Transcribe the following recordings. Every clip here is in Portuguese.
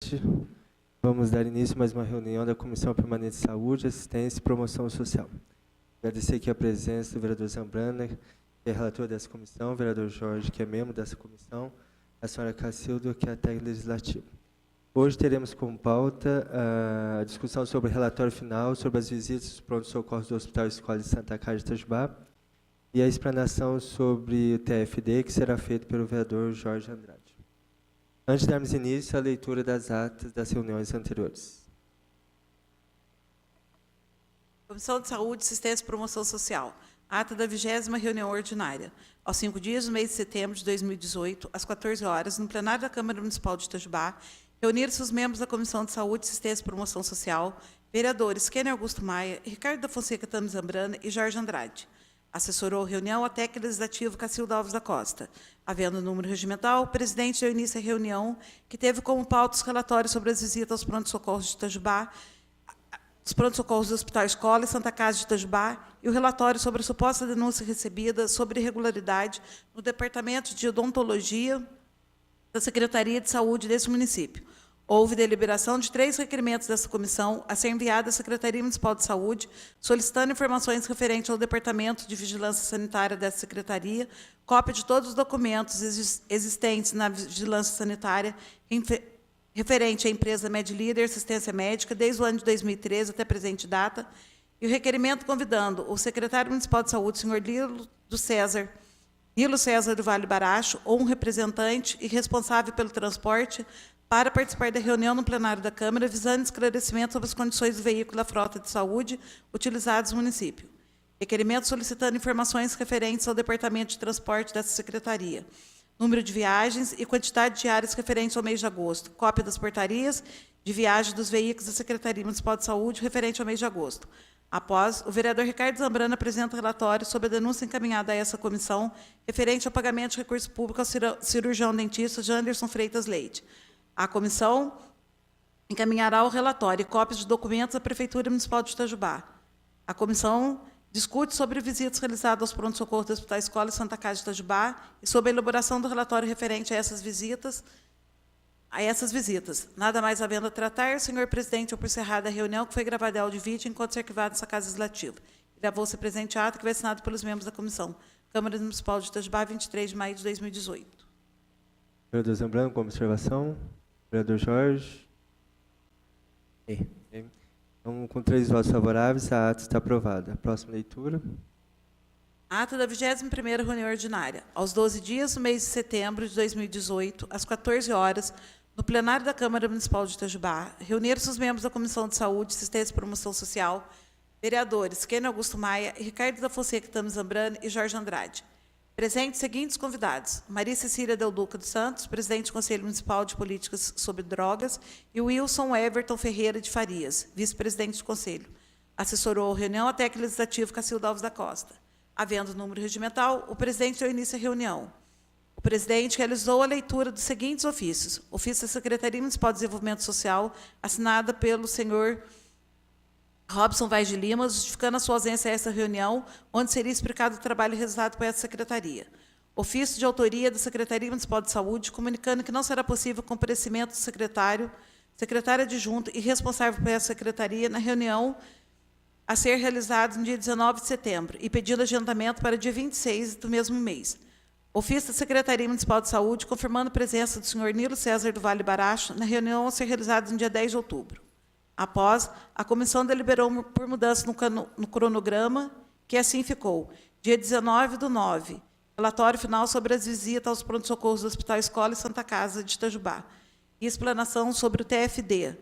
noite. Vamos dar início a mais uma reunião da Comissão Permanente de Saúde, Assistência e Promoção Social. Agradecer aqui a presença do vereador Zambrana, que é relator dessa comissão, o vereador Jorge, que é membro dessa comissão, a senhora Cacildo, que é a técnica legislativa. Hoje teremos como pauta a discussão sobre o relatório final sobre as visitas dos pronto-socorros do Hospital Escola de Santa Casa de Itajubá e a explanação sobre o TFD, que será feito pelo vereador Jorge Andrade. Antes de darmos início à leitura das atas das reuniões anteriores. Comissão de Saúde, Assistência e Promoção Social. Ata da 20ª reunião ordinária. Aos 5 dias do mês de setembro de 2018, às 14 horas, no plenário da Câmara Municipal de Itajubá, reuniram-se os membros da Comissão de Saúde, Assistência e Promoção Social, vereadores Kenner Augusto Maia, Ricardo da Fonseca Tano Zambrana e Jorge Andrade. Assessorou a reunião a técnica legislativa Cacildo Alves da Costa. Havendo número regimental, o presidente deu início à reunião, que teve como pauta os relatórios sobre as visitas aos pronto-socorros de Itajubá, os pronto-socorros do Hospital Escola e Santa Casa de Itajubá, e o relatório sobre a suposta denúncia recebida sobre irregularidade no Departamento de Odontologia da Secretaria de Saúde desse município. Houve deliberação de 3 requerimentos dessa comissão a ser enviada à Secretaria Municipal de Saúde, solicitando informações referentes ao Departamento de Vigilância Sanitária dessa secretaria, cópia de todos os documentos existentes na vigilância sanitária referente à empresa MedLeader Assistência Médica desde o ano de 2013 até a presente data, e o requerimento convidando o secretário municipal de saúde, senhor Nilo César do Vale Baracho, ou um representante e responsável pelo transporte, para participar da reunião no plenário da Câmara, visando esclarecimento sobre as condições do veículo da frota de saúde utilizados no município. Requerimento solicitando informações referentes ao Departamento de Transporte dessa secretaria. Número de viagens e quantidade de diárias referentes ao mês de agosto. Cópia das portarias de viagem dos veículos da Secretaria Municipal de Saúde referente ao mês de agosto. Após, o vereador Ricardo Zambrana apresenta relatório sobre a denúncia encaminhada a essa comissão referente ao pagamento de recurso público ao cirurgião dentista Janderson Freitas Leite. A comissão encaminhará o relatório e cópias de documentos à Prefeitura Municipal de Itajubá. A comissão discute sobre visitas realizadas aos pronto-socorros do Hospital Escola e Santa Casa de Itajubá e sobre a elaboração do relatório referente a essas visitas. Nada mais havendo a tratar, senhor presidente, eu por encerrada a reunião, que foi gravada em áudio e vídeo, enquanto ser arquivada nessa Casa Legislativa. Gravou-se presente ato, que vai assinado pelos membros da comissão. Câmara Municipal de Itajubá, 23 de maio de 2018. Vereador Zambrana, com observação. Vereador Jorge. Então, com 3 votos favoráveis, a ata está aprovada. Próxima leitura. Ata da 21ª reunião ordinária. Aos 12 dias do mês de setembro de 2018, às 14 horas, no plenário da Câmara Municipal de Itajubá, reuniram-se os membros da Comissão de Saúde, Assistência e Promoção Social, vereadores Kenner Augusto Maia, Ricardo da Fonseca Tano Zambrana e Jorge Andrade. Presentes seguintes convidados: Maria Cecília Del Duca dos Santos, presidente do Conselho Municipal de Políticas sobre Drogas, e Wilson Everton Ferreira de Farias, vice-presidente do Conselho. Assessorou a reunião a técnica legislativa Cacildo Alves da Costa. Havendo número regimental, o presidente deu início à reunião. O presidente realizou a leitura dos seguintes ofícios. Ofício da Secretaria Municipal de Desenvolvimento Social, assinada pelo senhor Robson Vaz de Lima, justificando a sua ausência a essa reunião, onde seria explicado o trabalho realizado por essa secretaria. Ofício de autoria da Secretaria Municipal de Saúde, comunicando que não será possível o comparecimento do secretário adjunto e responsável por essa secretaria na reunião a ser realizada no dia 19 de setembro e pedindo agendamento para dia 26 do mesmo mês. Ofício da Secretaria Municipal de Saúde, confirmando a presença do senhor Nilo César do Vale Baracho na reunião a ser realizada no dia 10 de outubro. Após, a comissão deliberou por mudança no cronograma, que assim ficou. Dia 19/9, relatório final sobre as visitas aos pronto-socorros do Hospital Escola e Santa Casa de Itajubá. E explanação sobre o TFD.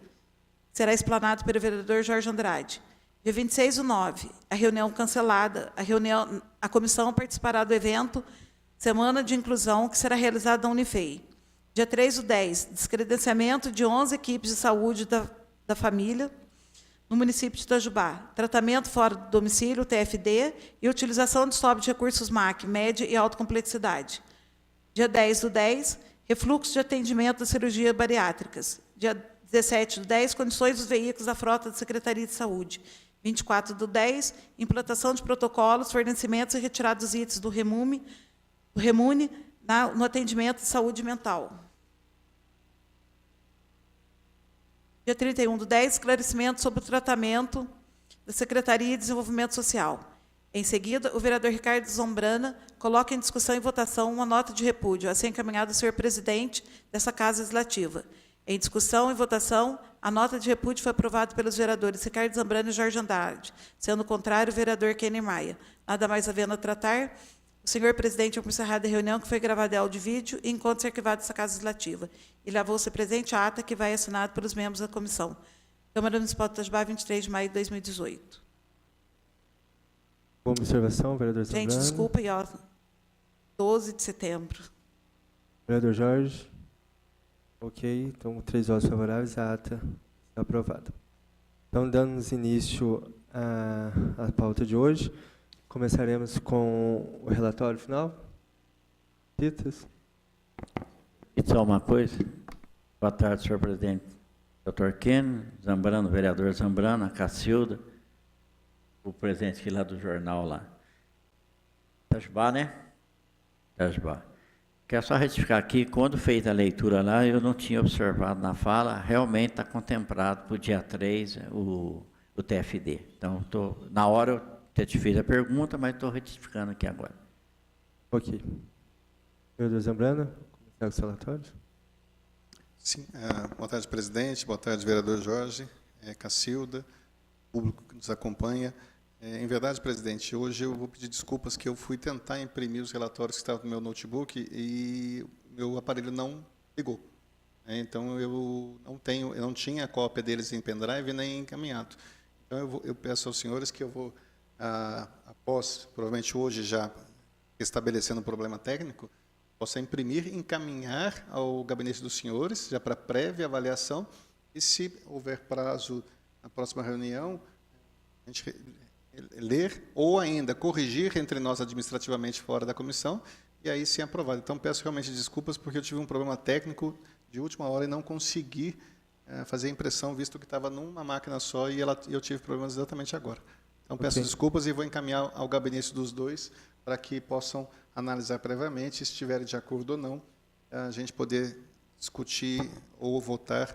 Será explanado pelo vereador Jorge Andrade. Dia 26/9, a reunião cancelada. A comissão participará do evento Semana de Inclusão, que será realizada na Unifei. Dia 3/10, descredenciamento de 11 equipes de saúde da família no município de Itajubá. Tratamento fora do domicílio, TFD, e utilização de estoque de recursos MAC, média e alta complexidade. Dia 10/10, refluxo de atendimento das cirurgias bariátricas. Dia 17/10, condições dos veículos da frota da Secretaria de Saúde. 24/10, implantação de protocolos, fornecimentos e retirada dos itens do Remune no atendimento de saúde mental. Dia 31/10, esclarecimento sobre o tratamento da Secretaria de Desenvolvimento Social. Em seguida, o vereador Ricardo Zambrana coloca em discussão e votação uma nota de repúdio a ser encaminhada ao senhor presidente dessa Casa Legislativa. Em discussão e votação, a nota de repúdio foi aprovada pelos vereadores Ricardo Zambrana e Jorge Andrade. Sendo contrário, o vereador Kenner Maia. Nada mais havendo a tratar, o senhor presidente por encerrada a reunião que foi gravada em áudio e vídeo e encontra-se arquivado dessa Casa Legislativa. E levou-se presente a ata que vai assinada pelos membros da comissão. Câmara Municipal de Itajubá, 23 de maio de 2018. Uma observação, vereador Zambrana. Gente, desculpa, e ó, 12 de setembro. Vereador Jorge. Ok, então 3 votos favoráveis, a ata está aprovada. Então, dando início à pauta de hoje, começaremos com o relatório final. Ditas. E só uma coisa. Boa tarde, senhor presidente. Dr. Ken, Zambrano, vereador Zambrano, a Cacilda, o presidente aqui lá do jornal lá. Itajubá, né? Itajubá. Quero só retificar aqui, quando fez a leitura lá, eu não tinha observado na fala, realmente está contemplado para o dia 3 o TFD. Então, na hora eu te fiz a pergunta, mas estou retificando aqui agora. Ok. Vereador Zambrana, começar com os relatórios. Sim, boa tarde, presidente, boa tarde, vereador Jorge, Cacilda, público que nos acompanha. Em verdade, presidente, hoje eu vou pedir desculpas que eu fui tentar imprimir os relatórios que estavam no meu notebook e meu aparelho não ligou. Então, eu não tinha a cópia deles em pendrive nem encaminhado. Então, eu peço aos senhores que eu vou, após, provavelmente hoje já estabelecendo um problema técnico, possa imprimir e encaminhar ao gabinete dos senhores, já para prévia avaliação, e se houver prazo na próxima reunião, a gente ler ou ainda corrigir entre nós administrativamente fora da comissão, e aí sim aprovado. Então, peço realmente desculpas, porque eu tive um problema técnico de última hora e não consegui fazer a impressão, visto que estava numa máquina só e eu tive problemas exatamente agora. Então, peço desculpas e vou encaminhar ao gabinete dos dois para que possam analisar previamente, se estiverem de acordo ou não, a gente poder discutir ou votar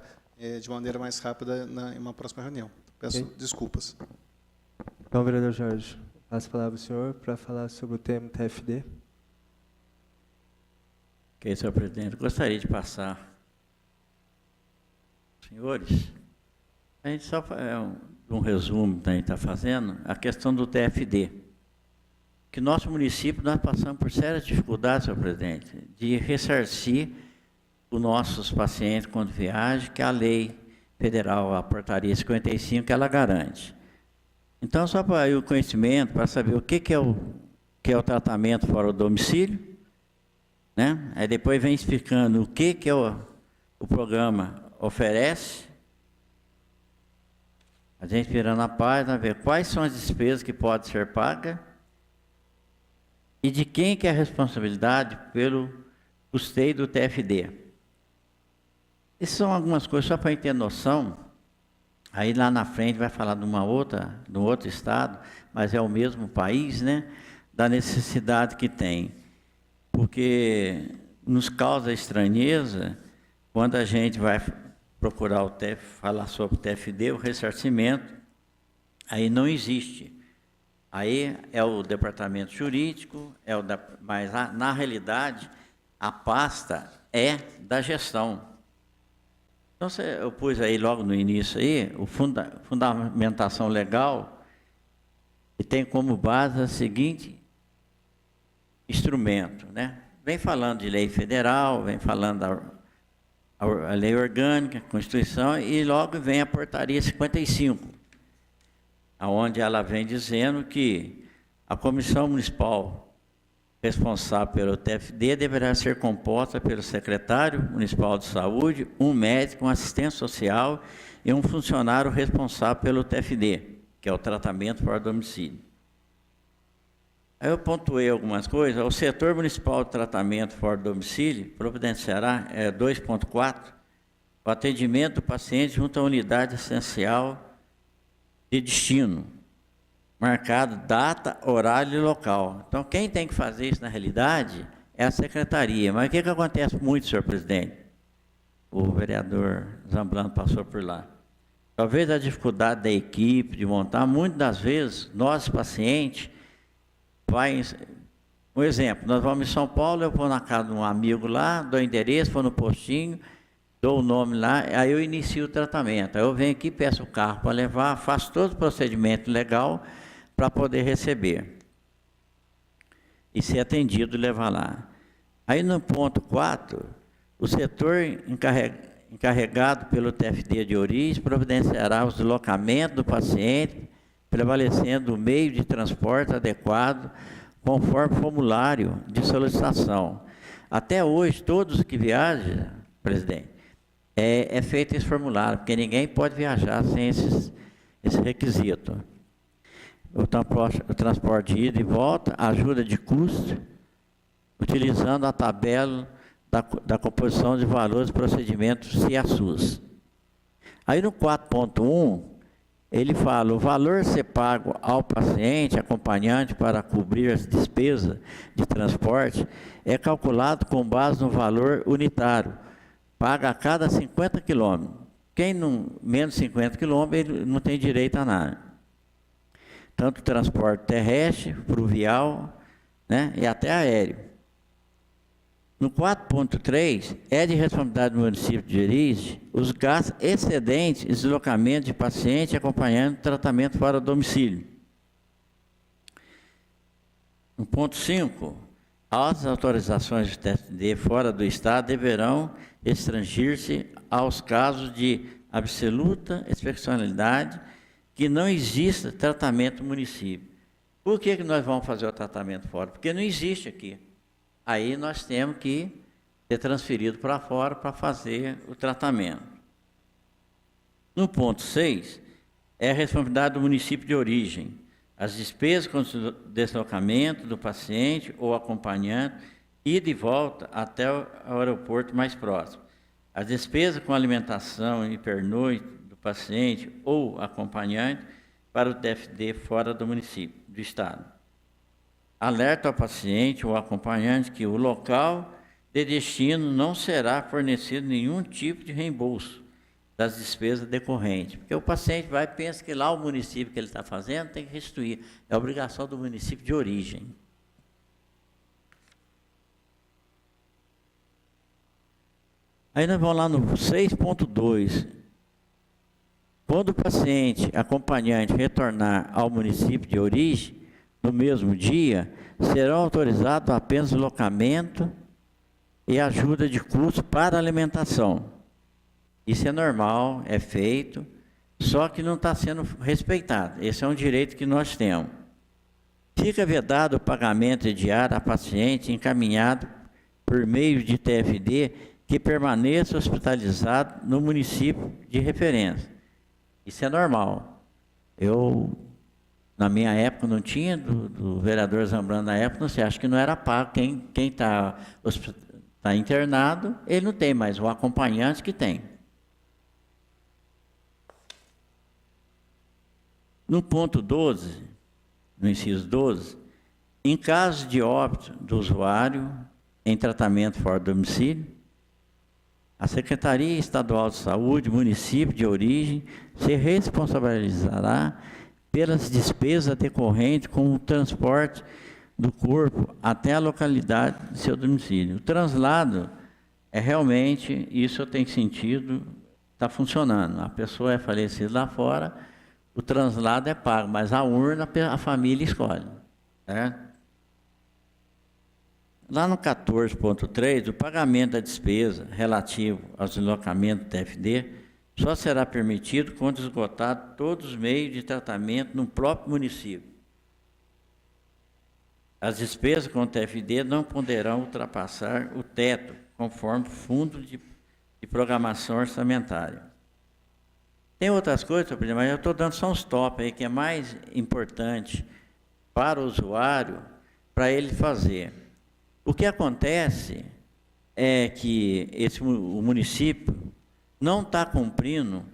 de maneira mais rápida em uma próxima reunião. Peço desculpas. Então, vereador Jorge, passo a palavra ao senhor para falar sobre o tema TFD. Ok, senhor presidente, gostaria de passar, senhores, a gente só um resumo que a gente está fazendo, a questão do TFD. Que nosso município, nós passamos por sérias dificuldades, senhor presidente, de ressarcir os nossos pacientes quando viajam, que a lei federal, a portaria 55, ela garante. Então, só para o conhecimento, para saber o que é o tratamento fora do domicílio, né? Aí depois vem explicando o que o programa oferece. A gente virando a página, ver quais são as despesas que podem ser pagas e de quem que é a responsabilidade pelo custeio do TFD. Essas são algumas coisas, só para a gente ter noção. Aí lá na frente vai falar de um outro estado, mas é o mesmo país, né? Da necessidade que tem. Porque nos causa estranheza quando a gente vai procurar falar sobre o TFD, o ressarcimento, aí não existe. Aí é o departamento jurídico, mas na realidade a pasta é da gestão. Então, eu pus aí logo no início aí, fundamentação legal, e tem como base o seguinte instrumento, né? Vem falando de lei federal, vem falando a lei orgânica, a Constituição, e logo vem a portaria 55, onde ela vem dizendo que a Comissão Municipal responsável pelo TFD deverá ser composta pelo secretário municipal de saúde, um médico, um assistente social e um funcionário responsável pelo TFD, que é o tratamento fora do domicílio. Aí eu pontuei algumas coisas. O setor municipal de tratamento fora do domicílio providenciará 2.4, o atendimento do paciente junto à unidade essencial de destino, marcado data, horário e local. Então, quem tem que fazer isso na realidade é a secretaria. Mas o que acontece muito, senhor presidente? O vereador Zambrano passou por lá. talvez a dificuldade da equipe de montar, muitas das vezes, nós, pacientes, um exemplo, nós vamos em São Paulo, eu vou na casa de um amigo lá, dou o endereço, vou no postinho, dou o nome lá, aí eu inicio o tratamento. Aí eu venho aqui, peço o carro para levar, faço todo o procedimento legal para poder receber e ser atendido e levar lá. Aí no ponto 4, o setor encarregado pelo TFD de origem providenciará os deslocamentos do paciente, prevalecendo o meio de transporte adequado, conforme formulário de solicitação. Até hoje, todos que viajam, presidente, é feito esse formulário, porque ninguém pode viajar sem esse requisito. O transporte de ida e volta, ajuda de custo, utilizando a tabela da composição de valores e procedimentos CIASUS. Aí no 4.1, ele fala, o valor ser pago ao paciente, acompanhante, para cobrir as despesas de transporte, é calculado com base no valor unitário, paga a cada 50 quilômetros. Quem não, menos 50 quilômetros, ele não tem direito a nada. Tanto transporte terrestre, fluvial, né, e até aéreo. No 4.3, é de responsabilidade do município de origem os gastos excedentes e deslocamento de paciente acompanhando tratamento fora do domicílio. No ponto 5, as autorizações de TFD fora do Estado deverão restringir-se aos casos de absoluta excepcionalidade que não exista tratamento no município. Por que nós vamos fazer o tratamento fora? Porque não existe aqui. Aí nós temos que ser transferido para fora para fazer o tratamento. No ponto 6, é a responsabilidade do município de origem. As despesas com o deslocamento do paciente ou acompanhante, ida e volta até o aeroporto mais próximo. As despesas com alimentação e pernoite do paciente ou acompanhante para o TFD fora do município, do Estado. Alerta ao paciente ou acompanhante que o local de destino não será fornecido nenhum tipo de reembolso das despesas decorrentes. Porque o paciente vai e pensa que lá o município que ele está fazendo tem que restituir. É obrigação do município de origem. Aí nós vamos lá no 6.2. Quando o paciente acompanhante retornar ao município de origem, no mesmo dia, serão autorizados apenas deslocamento e ajuda de custo para alimentação. Isso é normal, é feito, só que não está sendo respeitado. Esse é um direito que nós temos. Fica vedado o pagamento diário a paciente encaminhado por meio de TFD que permaneça hospitalizado no município de referência. Isso é normal. Na minha época não tinha, do vereador Zambrano na época, não sei, acho que não era pago. Quem está internado, ele não tem, mas o acompanhante que tem. No ponto 12, no inciso 12, em caso de óbito do usuário em tratamento fora do domicílio, a Secretaria Estadual de Saúde, município de origem, se responsabilizará pelas despesas decorrentes com o transporte do corpo até a localidade de seu domicílio. O translado é realmente, isso tem sentido, está funcionando. A pessoa é falecida lá fora, o translado é pago, mas a urna a família escolhe. Certo? Lá no 14.3, o pagamento da despesa relativo ao deslocamento do TFD só será permitido quando esgotado todos os meios de tratamento no próprio município. As despesas com o TFD não poderão ultrapassar o teto, conforme o Fundo de Programação Orçamentária. Tem outras coisas, mas eu estou dando só uns top aí, que é mais importante para o usuário, para ele fazer. O que acontece é que o município não está cumprindo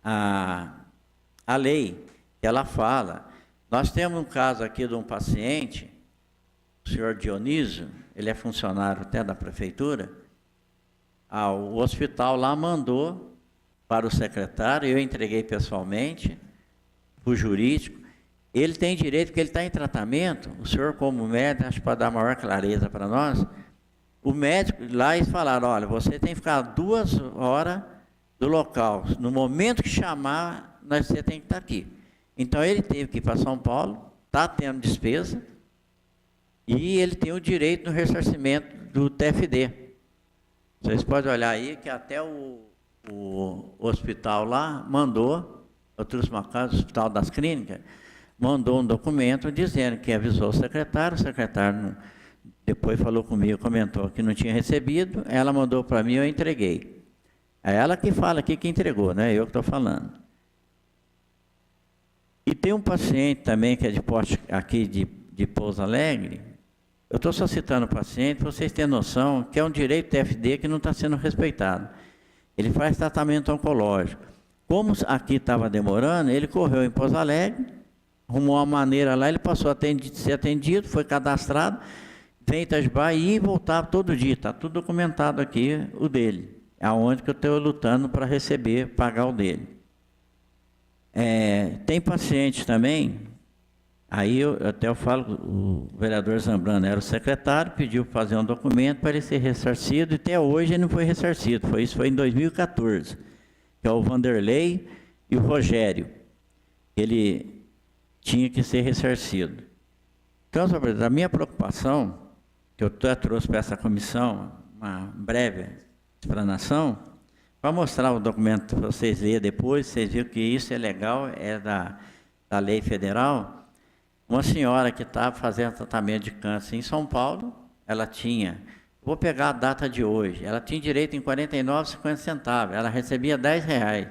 a lei que ela fala. Nós temos um caso aqui de um paciente, o senhor Dionísio, ele é funcionário até da prefeitura, o hospital lá mandou para o secretário, eu entreguei pessoalmente para o jurídico. Ele tem direito, porque ele está em tratamento. O senhor, como médico, acho que para dar maior clareza para nós, o médico lá, eles falaram, olha, você tem que ficar 2 horas do local. No momento que chamar, você tem que estar aqui. Então, ele teve que ir para São Paulo, está tendo despesa, e ele tem o direito no ressarcimento do TFD. Vocês podem olhar aí que até o hospital lá mandou, eu trouxe uma casa, o Hospital das Clínicas, mandou um documento dizendo que avisou o secretário depois falou comigo, comentou que não tinha recebido, ela mandou para mim, eu entreguei. É ela que fala aqui que entregou, né? Eu que estou falando. E tem um paciente também que é de poste aqui de Pouso Alegre. Eu estou só citando o paciente para vocês terem noção que é um direito TFD que não está sendo respeitado. Ele faz tratamento oncológico. Como aqui estava demorando, ele correu em Pouso Alegre, arrumou uma maneira lá, ele passou a ser atendido, foi cadastrado, vem em Itajubá e voltava todo dia. Está tudo documentado aqui, o dele. É onde que eu estou lutando para receber, pagar o dele. Tem paciente também, aí eu falo, o vereador Zambrano era o secretário, pediu para fazer um documento para ele ser ressarcido, e até hoje ele não foi ressarcido, isso foi em 2014, que é o Vanderlei e o Rogério, ele tinha que ser ressarcido. Então, a minha preocupação, que eu trouxe para essa comissão, uma breve explanação, para mostrar o documento para vocês lerem depois, vocês viram que isso é legal, é da lei federal. Uma senhora que estava fazendo tratamento de câncer em São Paulo, ela tinha, vou pegar a data de hoje, ela tinha direito em R$ 49,50, ela recebia R$10,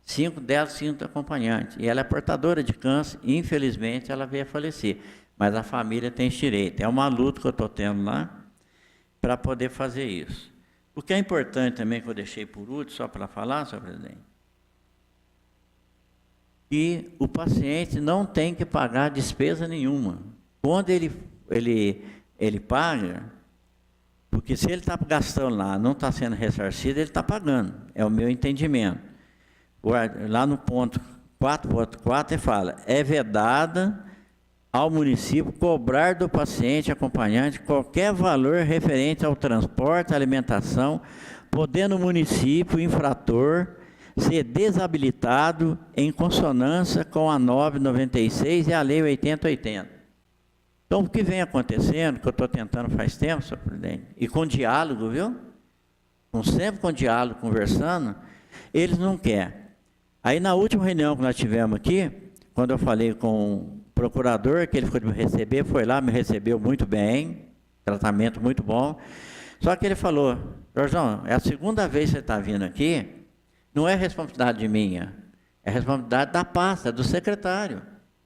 5 delas, 5 acompanhantes, e ela é portadora de câncer, e infelizmente ela veio a falecer, mas a família tem esse direito. É uma luta que eu estou tendo lá para poder fazer isso. O que é importante também, que eu deixei por último, só para falar, senhor presidente, que o paciente não tem que pagar despesa nenhuma. Quando ele paga, porque se ele está gastando lá, não está sendo ressarcido, ele está pagando, é o meu entendimento. Lá no ponto 4.4 ele fala, é vedada ao município cobrar do paciente acompanhante qualquer valor referente ao transporte, alimentação, podendo o município infrator ser desabilitado em consonância com a 996 e a lei 8080. Então, o que vem acontecendo, que eu estou tentando faz tempo, senhor presidente, e com diálogo, viu? Sempre com diálogo, conversando, eles não querem. Aí, na última reunião que nós tivemos aqui, quando eu falei com o procurador, que ele foi me receber, foi lá, me recebeu muito bem, tratamento muito bom. Só que ele falou, Jorjão, é a segunda vez que você está vindo aqui, não é responsabilidade minha, é responsabilidade da pasta, do secretário.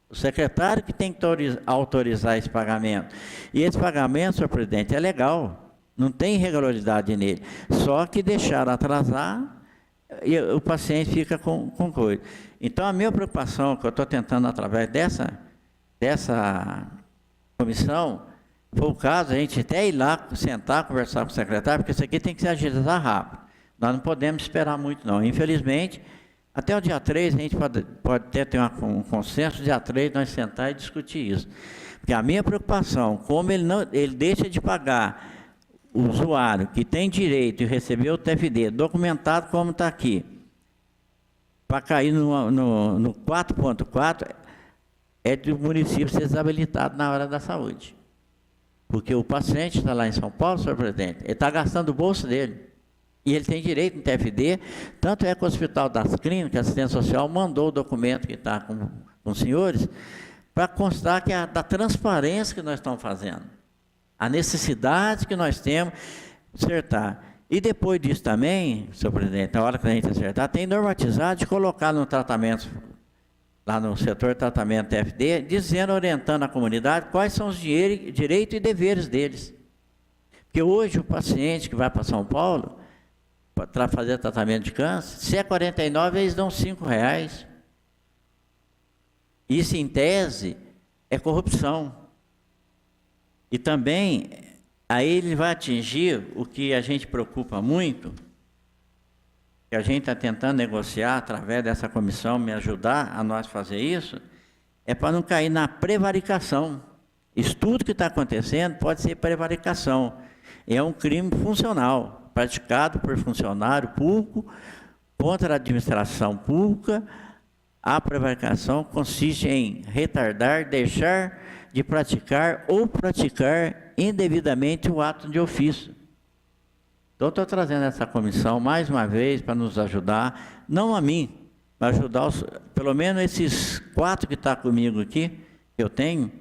O secretário que tem que autorizar esse pagamento. E esse pagamento, senhor presidente, é legal, não tem irregularidade nele. Só que deixaram atrasar e o paciente fica com coisa. Então, a minha preocupação, que eu estou tentando através dessa comissão, foi o caso, a gente até ir lá, sentar, conversar com o secretário, porque isso aqui tem que se agilizar rápido. Nós não podemos esperar muito, não. Infelizmente, até o dia 3, a gente pode até ter um consenso, dia 3 nós sentar e discutir isso. Porque a minha preocupação, como ele deixa de pagar o usuário que tem direito de receber o TFD, documentado como está aqui, para cair no 4.4, é do município ser desabilitado na hora da saúde. Porque o paciente está lá em São Paulo, senhor presidente, ele está gastando o bolso dele. E ele tem direito no TFD, tanto é que o Hospital das Clínicas, Assistência Social, mandou o documento que está com os senhores, para constar que é da transparência que nós estamos fazendo. A necessidade que nós temos de acertar. E depois disso também, senhor presidente, na hora que a gente acertar, tem normatizado de colocar no tratamento, lá no setor de tratamento TFD, dizendo, orientando a comunidade quais são os direitos e deveres deles. Porque hoje o paciente que vai para São Paulo, para fazer tratamento de câncer, se é 49, eles dão R$5. Isso, em tese, é corrupção. E também, aí ele vai atingir o que a gente preocupa muito, que a gente está tentando negociar através dessa comissão, me ajudar a nós fazer isso, é para não cair na prevaricação. Isso tudo que está acontecendo pode ser prevaricação. É um crime funcional, praticado por funcionário público contra a administração pública. A prevaricação consiste em retardar, deixar de praticar ou praticar indevidamente o ato de ofício. Então, estou trazendo essa comissão mais uma vez para nos ajudar, não a mim, mas ajudar pelo menos esses 4 que estão comigo aqui, que eu tenho.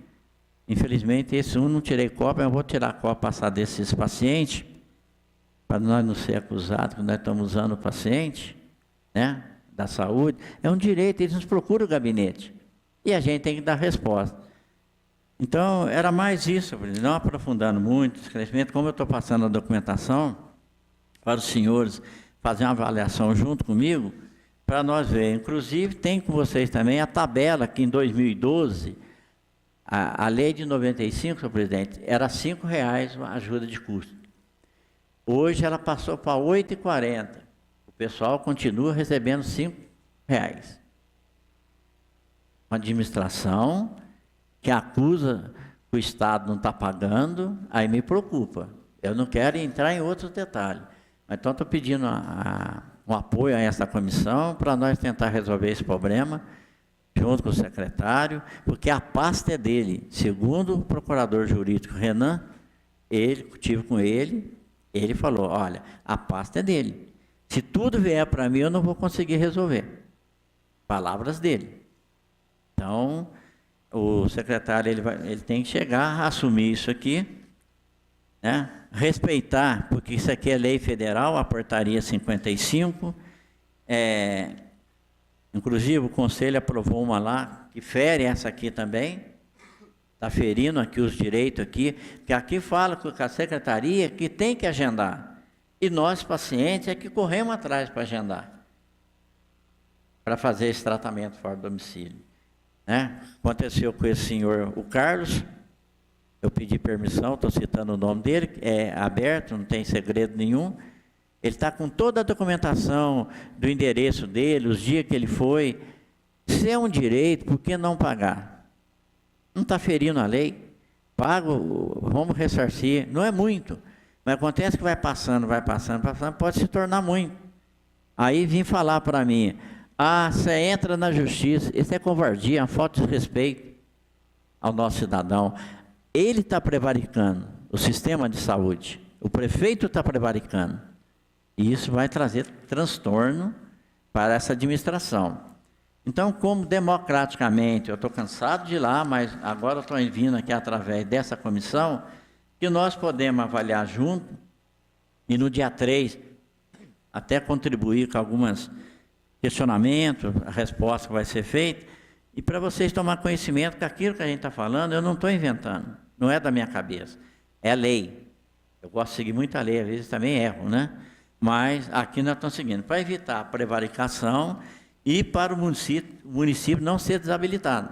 Infelizmente, esse um não tirei cópia, eu vou tirar a cópia passar desses pacientes, para nós não ser acusados que nós estamos usando o paciente, né, da saúde. É um direito, eles nos procuram o gabinete. E a gente tem que dar resposta. Então, era mais isso, não aprofundando muito o esclarecimento, como eu estou passando a documentação, para os senhores fazer uma avaliação junto comigo, para nós ver. Inclusive, tem com vocês também a tabela que em 2012, a lei de 95, senhor presidente, era R$ 5,00 a ajuda de custo. Hoje ela passou para R$ 8,40. O pessoal continua recebendo R$ 5,00. Uma administração que acusa que o Estado não está pagando, aí me preocupa. Eu não quero entrar em outros detalhes. Então, estou pedindo um apoio a essa comissão para nós tentar resolver esse problema, junto com o secretário, porque a pasta é dele. Segundo o procurador jurídico Renan, tive com ele falou, olha, a pasta é dele. Se tudo vier para mim, eu não vou conseguir resolver. Palavras dele. Então, o secretário ele tem que chegar a assumir isso aqui, né? Respeitar, porque isso aqui é lei federal, a portaria 55, inclusive o Conselho aprovou uma lá, que fere essa aqui também, está ferindo aqui os direitos aqui, que aqui fala com a Secretaria que tem que agendar, e nós, pacientes, é que corremos atrás para agendar, para fazer esse tratamento fora do domicílio. Né? Aconteceu com esse senhor, o Carlos, eu pedi permissão, estou citando o nome dele, é aberto, não tem segredo nenhum. Ele está com toda a documentação do endereço dele, os dias que ele foi. Se é um direito, por que não pagar? Não está ferindo a lei? Pago, vamos ressarcir. Não é muito, mas acontece que vai passando, pode se tornar muito. Aí vim falar para mim, você entra na justiça, isso é covardia, uma falta de respeito ao nosso cidadão. Ele está prevaricando o sistema de saúde, o prefeito está prevaricando, e isso vai trazer transtorno para essa administração. Então, como democraticamente, eu estou cansado de ir lá, mas agora estou vindo aqui através dessa comissão, que nós podemos avaliar junto, e no dia 3, até contribuir com alguns questionamentos, a resposta que vai ser feita, e para vocês tomar conhecimento que aquilo que a gente está falando, eu não estou inventando, não é da minha cabeça, é lei. Eu gosto de seguir muita lei, às vezes também erro, né? Mas aqui nós estamos seguindo, para evitar a prevaricação e para o município não ser desabilitado.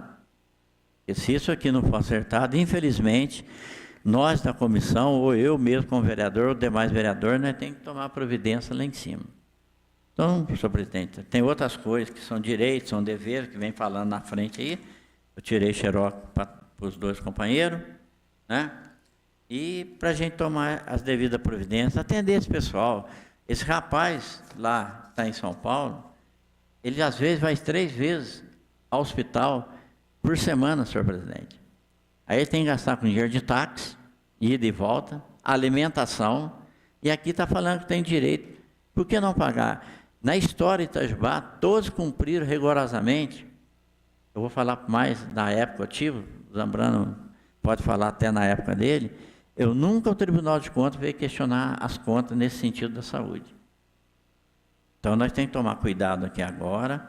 Porque se isso aqui não for acertado, infelizmente, nós da comissão, ou eu mesmo como vereador, ou demais vereadores, nós temos que tomar providência lá em cima. Então, senhor presidente, tem outras coisas que são direitos, são deveres, que vem falando na frente aí. Eu tirei xerox para os 2 companheiros, né? E para a gente tomar as devidas providências, atender esse pessoal. Esse rapaz lá, está em São Paulo, ele às vezes vai 3 vezes ao hospital por semana, senhor presidente. Aí ele tem que gastar com dinheiro de táxi, ida e volta, alimentação, e aqui está falando que tem direito. Por que não pagar? Na história de Itajubá, todos cumpriram rigorosamente. Eu vou falar mais na época ativa, o Zambrano pode falar até na época dele. Eu nunca, o Tribunal de Contas veio questionar as contas nesse sentido da saúde. Então, nós temos que tomar cuidado aqui agora.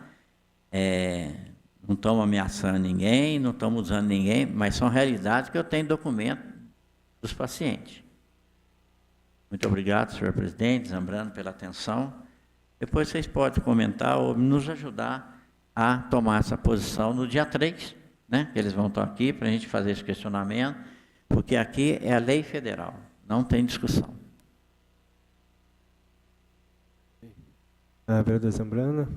Não estamos ameaçando ninguém, não estamos usando ninguém, mas são realidades que eu tenho documento dos pacientes. Muito obrigado, senhor presidente, Zambrano, pela atenção. Depois vocês podem comentar ou nos ajudar a tomar essa posição no dia 3, né? Que eles vão estar aqui para a gente fazer esse questionamento, porque aqui é a lei federal, não tem discussão. Vereador Zambrana.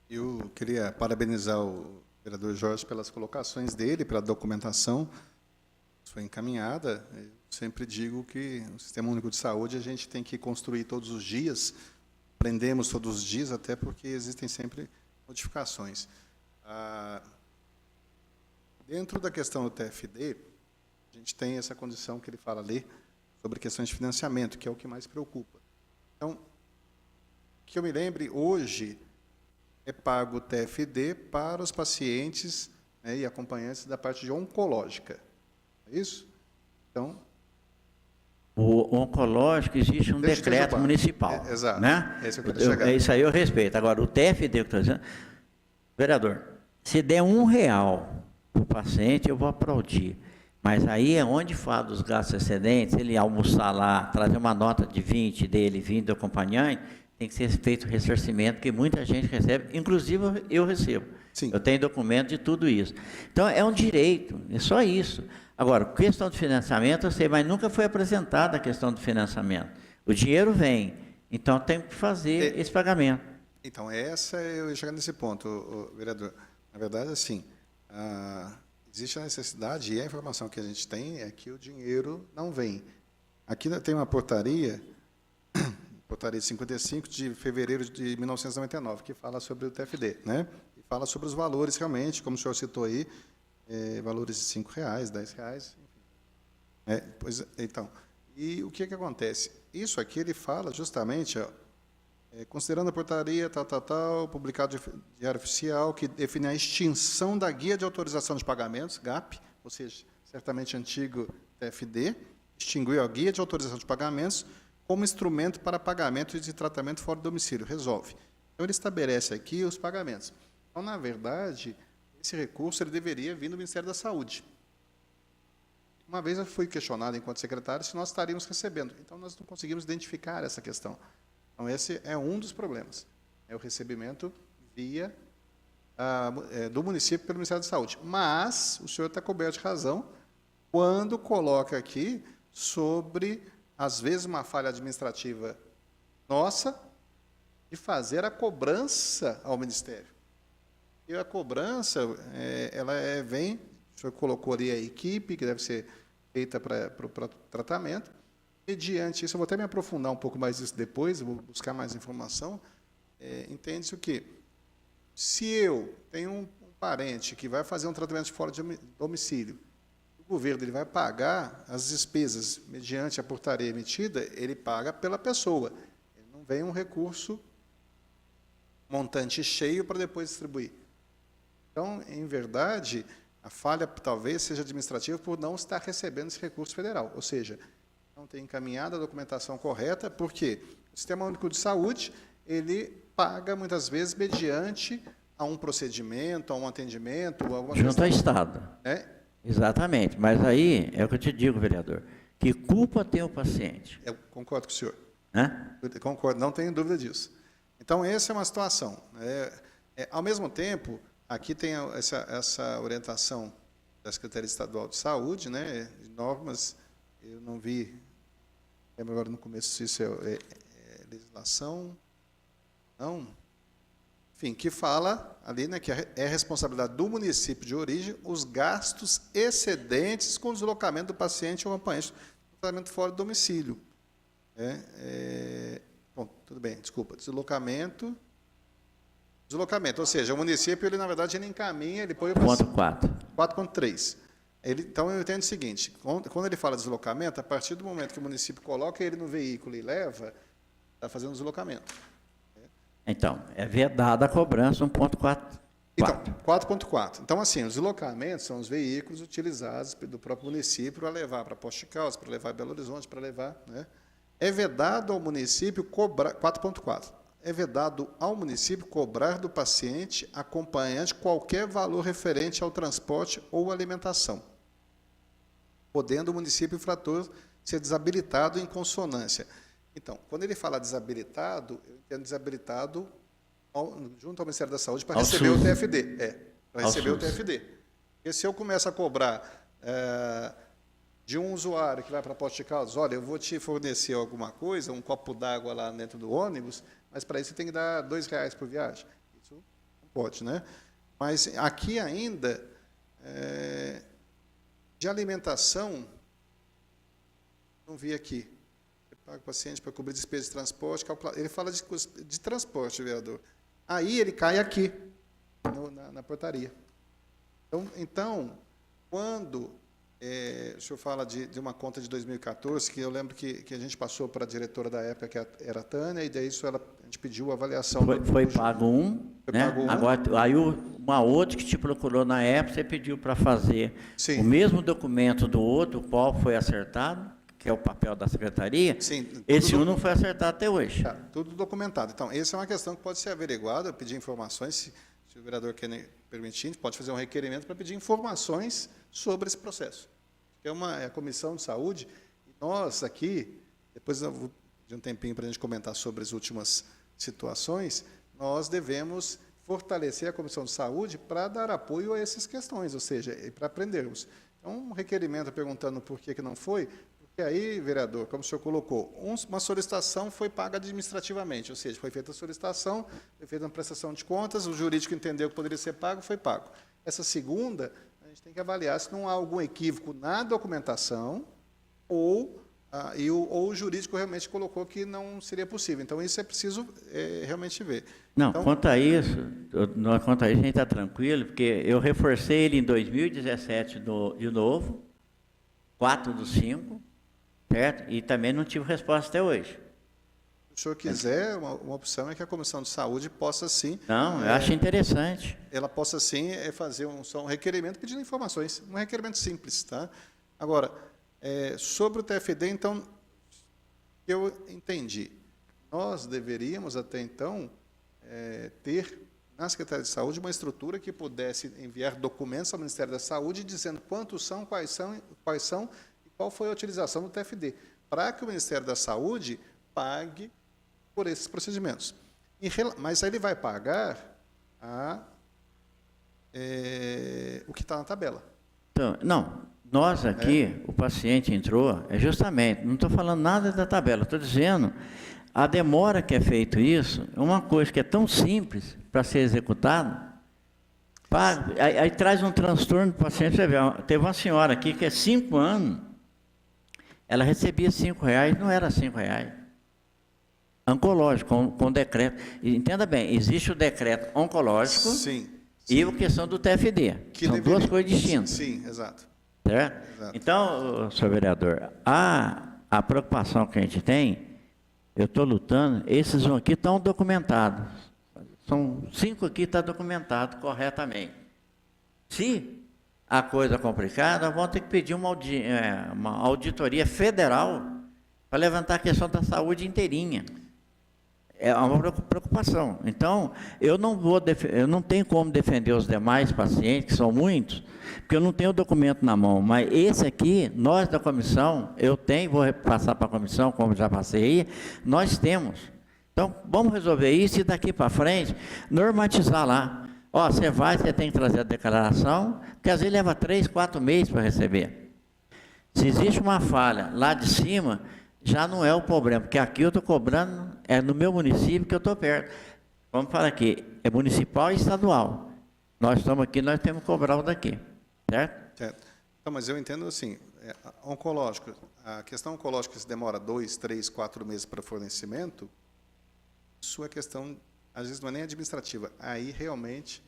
Eu queria parabenizar o vereador Jorge pelas colocações dele, pela documentação que foi encaminhada. Eu sempre digo que o Sistema Único de Saúde a gente tem que construir todos os dias, aprendemos todos os dias, até porque existem sempre modificações. Dentro da questão do TFD, a gente tem essa condição que ele fala ali, sobre questões de financiamento, que é o que mais preocupa. Então, que eu me lembre, hoje é pago o TFD para os pacientes, né, e acompanhantes da parte de oncológica. É isso? Então, o oncológico, existe um Deixa eu decreto reservar. municipal. Exato. Né? É isso que eu queria chegar. Isso aí eu respeito. Agora, o TFD que eu estou dizendo, vereador, se der R$1 para o paciente, eu vou aplaudir. Mas aí é onde fala dos gastos excedentes, ele almoçar lá, trazer uma nota de 20 dele, 20 do acompanhante, tem que ser feito ressarcimento, que muita gente recebe, inclusive eu recebo. Sim. Eu tenho documento de tudo isso. Então, é um direito, é só isso. Agora, questão de financiamento, eu sei, mas nunca foi apresentada a questão do financiamento. O dinheiro vem, então tem que fazer esse pagamento. Então, eu ia chegar nesse ponto, vereador. Na verdade, assim, existe a necessidade, e a informação que a gente tem é que o dinheiro não vem. Aqui tem uma portaria, portaria 55 de fevereiro de 1999, que fala sobre o TFD, né? E fala sobre os valores, realmente, como o senhor citou aí, valores de R$5, R$10, enfim. Então, e o que acontece? Isso aqui ele fala justamente, considerando a portaria, publicado de Diário Oficial, que define a extinção da Guia de Autorização de Pagamentos, GAP, ou seja, certamente antigo TFD, extinguiu a Guia de Autorização de Pagamentos como instrumento para pagamento de tratamento fora do domicílio, resolve. Então, ele estabelece aqui os pagamentos. Então, na verdade, esse recurso ele deveria vir do Ministério da Saúde. Uma vez eu fui questionado, enquanto secretário, se nós estaríamos recebendo. Então, nós não conseguimos identificar essa questão. Então, esse é um dos problemas. É o recebimento via do município pelo Ministério da Saúde. Mas o senhor está coberto de razão quando coloca aqui sobre, às vezes, uma falha administrativa nossa de fazer a cobrança ao Ministério. E a cobrança, ela vem, o senhor colocou ali a equipe, que deve ser feita para o tratamento. Mediante isso, eu vou até me aprofundar um pouco mais nisso depois, eu vou buscar mais informação. Entende-se o quê? Se eu tenho um parente que vai fazer um tratamento de fora de domicílio, o governo ele vai pagar as despesas mediante a portaria emitida, ele paga pela pessoa. Ele não vem um recurso montante cheio para depois distribuir. Então, em verdade, a falha talvez seja administrativa por não estar recebendo esse recurso federal, ou seja, não tem encaminhado a documentação correta, porque o Sistema Único de Saúde, ele paga, muitas vezes, mediante a um procedimento, a um atendimento, a alguma Junto ao Estado. Exatamente. Mas aí, é o que eu te digo, vereador, que culpa tem o paciente? Eu concordo com o senhor. Eu concordo, não tenho dúvida disso. Então, essa é uma situação. Ao mesmo tempo, aqui tem essa orientação da Secretaria Estadual de Saúde, né, de normas, eu não vi, agora no começo, se isso é legislação, não, enfim, que fala ali, né, que é responsabilidade do município de origem os gastos excedentes com o deslocamento do paciente ou acompanhante no tratamento fora do domicílio. Bom, tudo bem, desculpa, deslocamento, ou seja, o município, ele, na verdade, ele encaminha, ele põe o ponto 4. 4.3. Então, eu entendo o seguinte, quando ele fala deslocamento, a partir do momento que o município coloca ele no veículo e leva, está fazendo deslocamento. Então, é vedada a cobrança 1.4. Então, 4.4. Então, assim, os deslocamentos são os veículos utilizados do próprio município para levar para Posto de Caldas, para levar Belo Horizonte, para levar... Né? É vedado ao município cobrar... 4.4. É vedado ao município cobrar do paciente acompanhante qualquer valor referente ao transporte ou alimentação, podendo o município infrator ser desabilitado em consonância. Então, quando ele fala desabilitado, eu entendo desabilitado junto ao Ministério da Saúde para receber o TFD. Para receber o TFD. Porque se eu começo a cobrar de um usuário que vai para Poços de Caldas, olha, eu vou te fornecer alguma coisa, um copo d'água lá dentro do ônibus, mas para isso você tem que dar R$2 por viagem. Isso não pode, né? Mas aqui ainda, de alimentação, não vi aqui. Você paga o paciente para cobrir despesas de transporte, ele fala de transporte, vereador. Aí ele cai aqui, na portaria. Então quando o senhor fala de uma conta de 2014, que eu lembro que a gente passou para a diretora da época, que era a Tânia, e daí a gente pediu a avaliação. Foi pago um, né? Pago um. Agora, aí uma outra que te procurou na época, você pediu para fazer Sim. o mesmo documento do outro, qual foi acertado, que é o papel da secretaria. Sim, esse não foi acertado até hoje. Tá, tudo documentado. Então, essa é uma questão que pode ser averiguada, eu pedir informações, se o vereador Kenner permitir, a gente pode fazer um requerimento para pedir informações sobre esse processo. É a Comissão de Saúde, e nós aqui, depois eu vou de um tempinho para a gente comentar sobre as últimas situações, nós devemos fortalecer a Comissão de Saúde para dar apoio a essas questões, ou seja, para aprendermos. Então, um requerimento perguntando por que não foi, porque aí, vereador, como o senhor colocou, uma solicitação foi paga administrativamente, ou seja, foi feita a solicitação, foi feita uma prestação de contas, o jurídico entendeu que poderia ser pago, foi pago. Essa segunda, a gente tem que avaliar se não há algum equívoco na documentação ou o jurídico realmente colocou que não seria possível. Então, isso é preciso realmente ver. Não, então, quanto a isso, a gente está tranquilo, porque eu reforcei ele em 2017 de novo, 4/5, certo? E também não tive resposta até hoje. Se o senhor quiser, uma opção é que a Comissão de Saúde possa, sim... Não, eu acho interessante. Ela possa, sim, fazer só um requerimento pedindo informações. Um requerimento simples, tá? Agora, sobre o TFD, então, eu entendi. Nós deveríamos, até então, ter na Secretaria de Saúde uma estrutura que pudesse enviar documentos ao Ministério da Saúde dizendo quantos são, quais são e qual foi a utilização do TFD, para que o Ministério da Saúde pague por esses procedimentos. Mas aí ele vai pagar o que está na tabela. Então, não, nós aqui, o paciente entrou, justamente, não estou falando nada da tabela, estou dizendo, a demora que é feito isso é uma coisa que é tão simples para ser executada, aí traz um transtorno para o paciente. Você vê, teve uma senhora aqui que 5 anos, ela recebia R$5, não era R$5. Oncológico, com decreto. Entenda bem, existe o decreto oncológico, sim, e a questão do TFD. São duas coisas distintas. Sim, exato. Certo? Exato. Então, senhor vereador, a preocupação que a gente tem, eu estou lutando, esses aqui estão documentados. São 5 aqui que estão documentados corretamente. Se a coisa complicada, vamos ter que pedir uma auditoria federal para levantar a questão da saúde inteirinha. É uma preocupação. Então, eu não tenho como defender os demais pacientes, que são muitos, porque eu não tenho o documento na mão. Mas esse aqui, nós da comissão, eu tenho, vou passar para a comissão, como já passei aí, nós temos. Então, vamos resolver isso e daqui para frente, normatizar lá. Ó, você tem que trazer a declaração, porque às vezes leva 3, 4 meses para receber. Se existe uma falha lá de cima, já não é o problema, porque aqui eu estou cobrando, é no meu município que eu estou perto. Vamos falar aqui, é municipal e estadual. Nós estamos aqui, nós temos que cobrar o daqui, certo? Certo. Então, mas eu entendo assim, oncológico, a questão oncológica se demora 2, 3, 4 meses para fornecimento, isso é questão, às vezes não é nem administrativa, aí realmente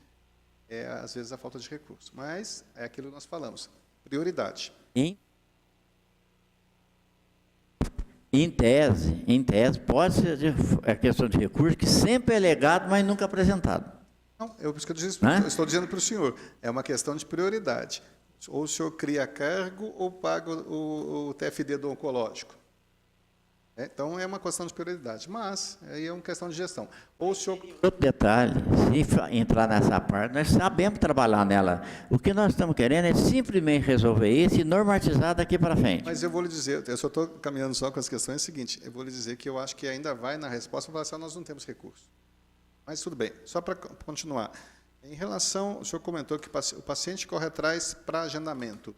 às vezes a falta de recurso. Mas é aquilo que nós falamos, prioridade. Em tese, pode ser a questão de recurso, que sempre é legado, mas nunca apresentado. Não, eu estou dizendo para o senhor, é uma questão de prioridade. Ou o senhor cria cargo ou paga o TFD do oncológico. Então, é uma questão de prioridade, mas aí é uma questão de gestão. Ou o senhor... Outro detalhe, se entrar nessa parte, nós sabemos trabalhar nela. O que nós estamos querendo é simplesmente resolver isso e normatizar daqui para frente. Mas eu vou lhe dizer, eu só estou caminhando só com as questões, é o seguinte, eu vou lhe dizer que eu acho que ainda vai na resposta falar assim, nós não temos recurso. Mas tudo bem, só para continuar. Em relação, o senhor comentou que o paciente corre atrás para agendamento.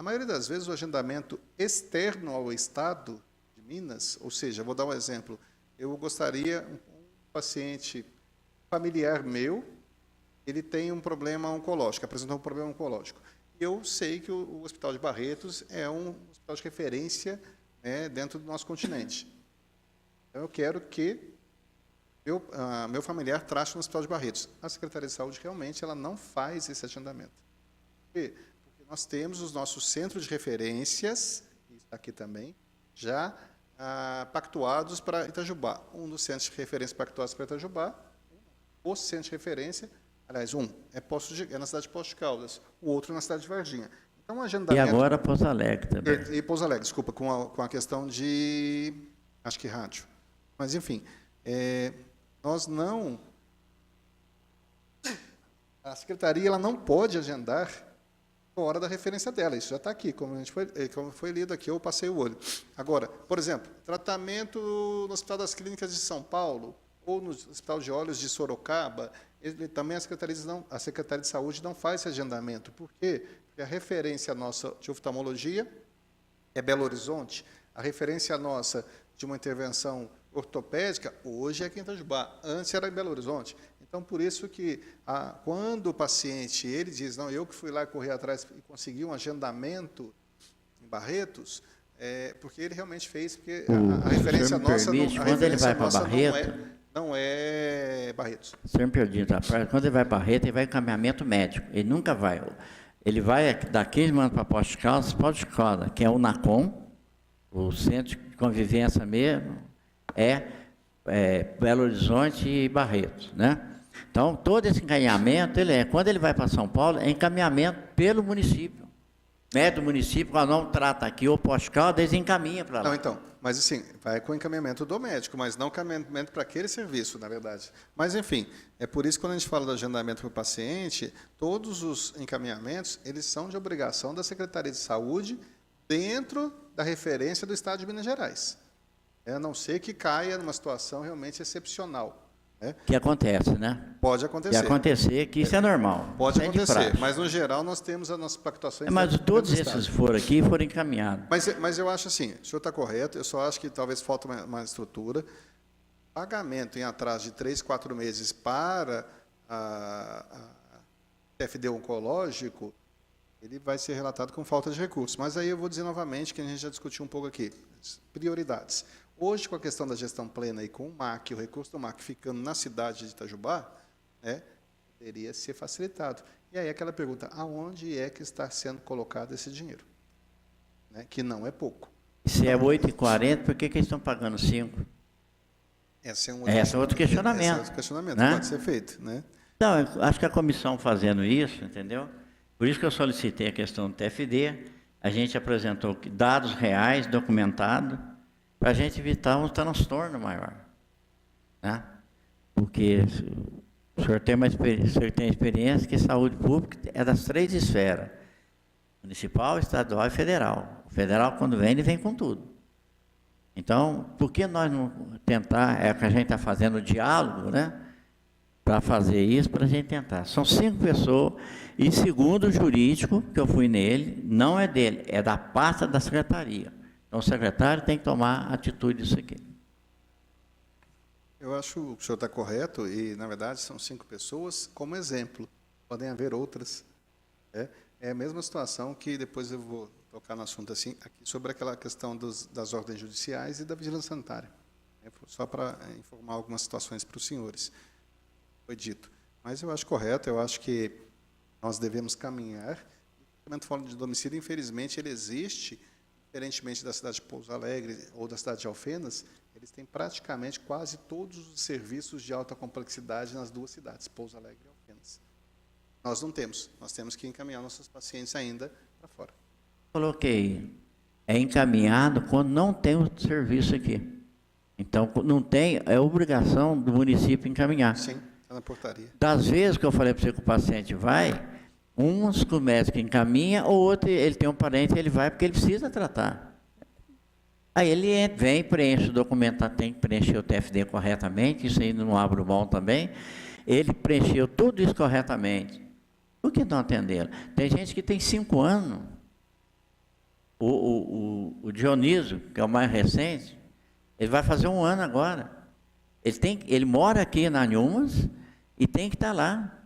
A maioria das vezes, o agendamento externo ao Estado de Minas, ou seja, vou dar um exemplo, eu gostaria, um paciente familiar meu, ele tem um problema oncológico, apresentou um problema oncológico. E eu sei que o Hospital de Barretos é um hospital de referência, né, dentro do nosso continente. Então, eu quero que meu familiar trate no Hospital de Barretos. A Secretaria de Saúde, realmente, ela não faz esse agendamento. Por quê? Porque nós temos os nossos centros de referências, isso aqui também, já pactuados para Itajubá. Um dos centros de referência pactuados para Itajubá, o centro de referência, aliás, é na cidade de Poços de Caldas, o outro na cidade de Varginha. Então, o agendamento... E agora Pouso Alegre também. E Pouso Alegre, desculpa, com a questão de, acho que rádio. Mas, enfim, nós não... A secretaria ela não pode agendar fora da referência dela. Isso já está aqui, como foi lido aqui, eu passei o olho. Agora, por exemplo, tratamento no Hospital das Clínicas de São Paulo ou no Hospital de Olhos de Sorocaba, também a Secretaria de Saúde não faz esse agendamento. Por quê? Porque a referência nossa de oftalmologia é Belo Horizonte, a referência nossa de uma intervenção ortopédica hoje é aqui em Itajubá, antes era em Belo Horizonte. Então, por isso que, quando o paciente ele diz, não, eu que fui lá correr atrás e consegui um agendamento em Barretos, porque ele realmente fez, porque a referência nossa quando ele vai para Barreto, não é Barretos. O senhor me pergunta, quando ele vai para Barreto, ele vai em encaminhamento médico, ele nunca vai. Ele vai daqui, ele manda para Poços de Caldas, que é o NACOM, o Centro de Convivência mesmo, Belo Horizonte e Barretos, né? Então, todo esse encaminhamento, quando ele vai para São Paulo, é encaminhamento pelo município. Médico do município, quando não trata aqui o Poços de Caldas, eles encaminham para lá. Não, então, mas assim, vai com o encaminhamento do médico, mas não encaminhamento para aquele serviço, na verdade. Mas, enfim, é por isso que quando a gente fala do agendamento para o paciente, todos os encaminhamentos, eles são de obrigação da Secretaria de Saúde dentro da referência do Estado de Minas Gerais. A não ser que caia numa situação realmente excepcional. Que acontece, né? Pode acontecer. Que acontecer, que isso é normal. Pode isso acontecer, mas no geral nós temos as nossas pactuações. Mas todos esses foram aqui e foram encaminhados. Mas eu acho assim, o senhor está correto, eu só acho que talvez falta uma estrutura. Pagamento em atraso de 3, 4 meses para a TFD oncológico, ele vai ser relatado com falta de recursos. Mas aí eu vou dizer novamente, que a gente já discutiu um pouco aqui, prioridades. Hoje, com a questão da gestão plena e com o MAC, o recurso do MAC ficando na cidade de Itajubá, poderia ser facilitado. E aí aquela pergunta, aonde é que está sendo colocado esse dinheiro? Que não é pouco. Se é 8,40, por que eles estão pagando 5? Esse é outro questionamento. Esse é outro questionamento, né? Pode ser feito. Né? Não, eu acho que a comissão fazendo isso, entendeu? Por isso que eu solicitei a questão do TFD, a gente apresentou dados reais, documentados, para a gente evitar um transtorno maior. Né? Porque o senhor tem experiência que saúde pública é das 3 esferas, municipal, estadual e federal. O federal, quando vem, ele vem com tudo. Então, por que nós não tentar, que a gente está fazendo diálogo, né? Para fazer isso, para a gente tentar. São 5 pessoas, e segundo o jurídico, que eu fui nele, não é dele, é da pasta da secretaria. Então, o secretário tem que tomar atitude disso aqui. Eu acho que o senhor está correto, e, na verdade, são 5 pessoas como exemplo. Podem haver outras. É a mesma situação que depois eu vou tocar no assunto assim, aqui, sobre aquela questão das ordens judiciais e da vigilância sanitária. Só para informar algumas situações para os senhores. Foi dito. Mas eu acho correto, eu acho que nós devemos caminhar. O tratamento fora de domicílio, infelizmente, ele existe, diferentemente da cidade de Pouso Alegre ou da cidade de Alfenas, eles têm praticamente quase todos os serviços de alta complexidade nas 2 cidades, Pouso Alegre e Alfenas. Nós não temos, nós temos que encaminhar nossos pacientes ainda para fora. Coloquei, é encaminhado quando não tem o serviço aqui. Então, não tem, é obrigação do município encaminhar. Sim, está na portaria. Das vezes que eu falei para você que o paciente vai, uns que o médico encaminha, ou outro, ele tem um parente, ele vai porque ele precisa tratar. Aí ele vem, preenche o documento, tem que preencher o TFD corretamente, isso aí não abre mão também. Ele preencheu tudo isso corretamente. Por que não atenderam? Tem gente que tem 5 anos O Dionísio, que é o mais recente, ele vai fazer 1 ano agora. Ele mora aqui na Nhumas e tem que estar lá.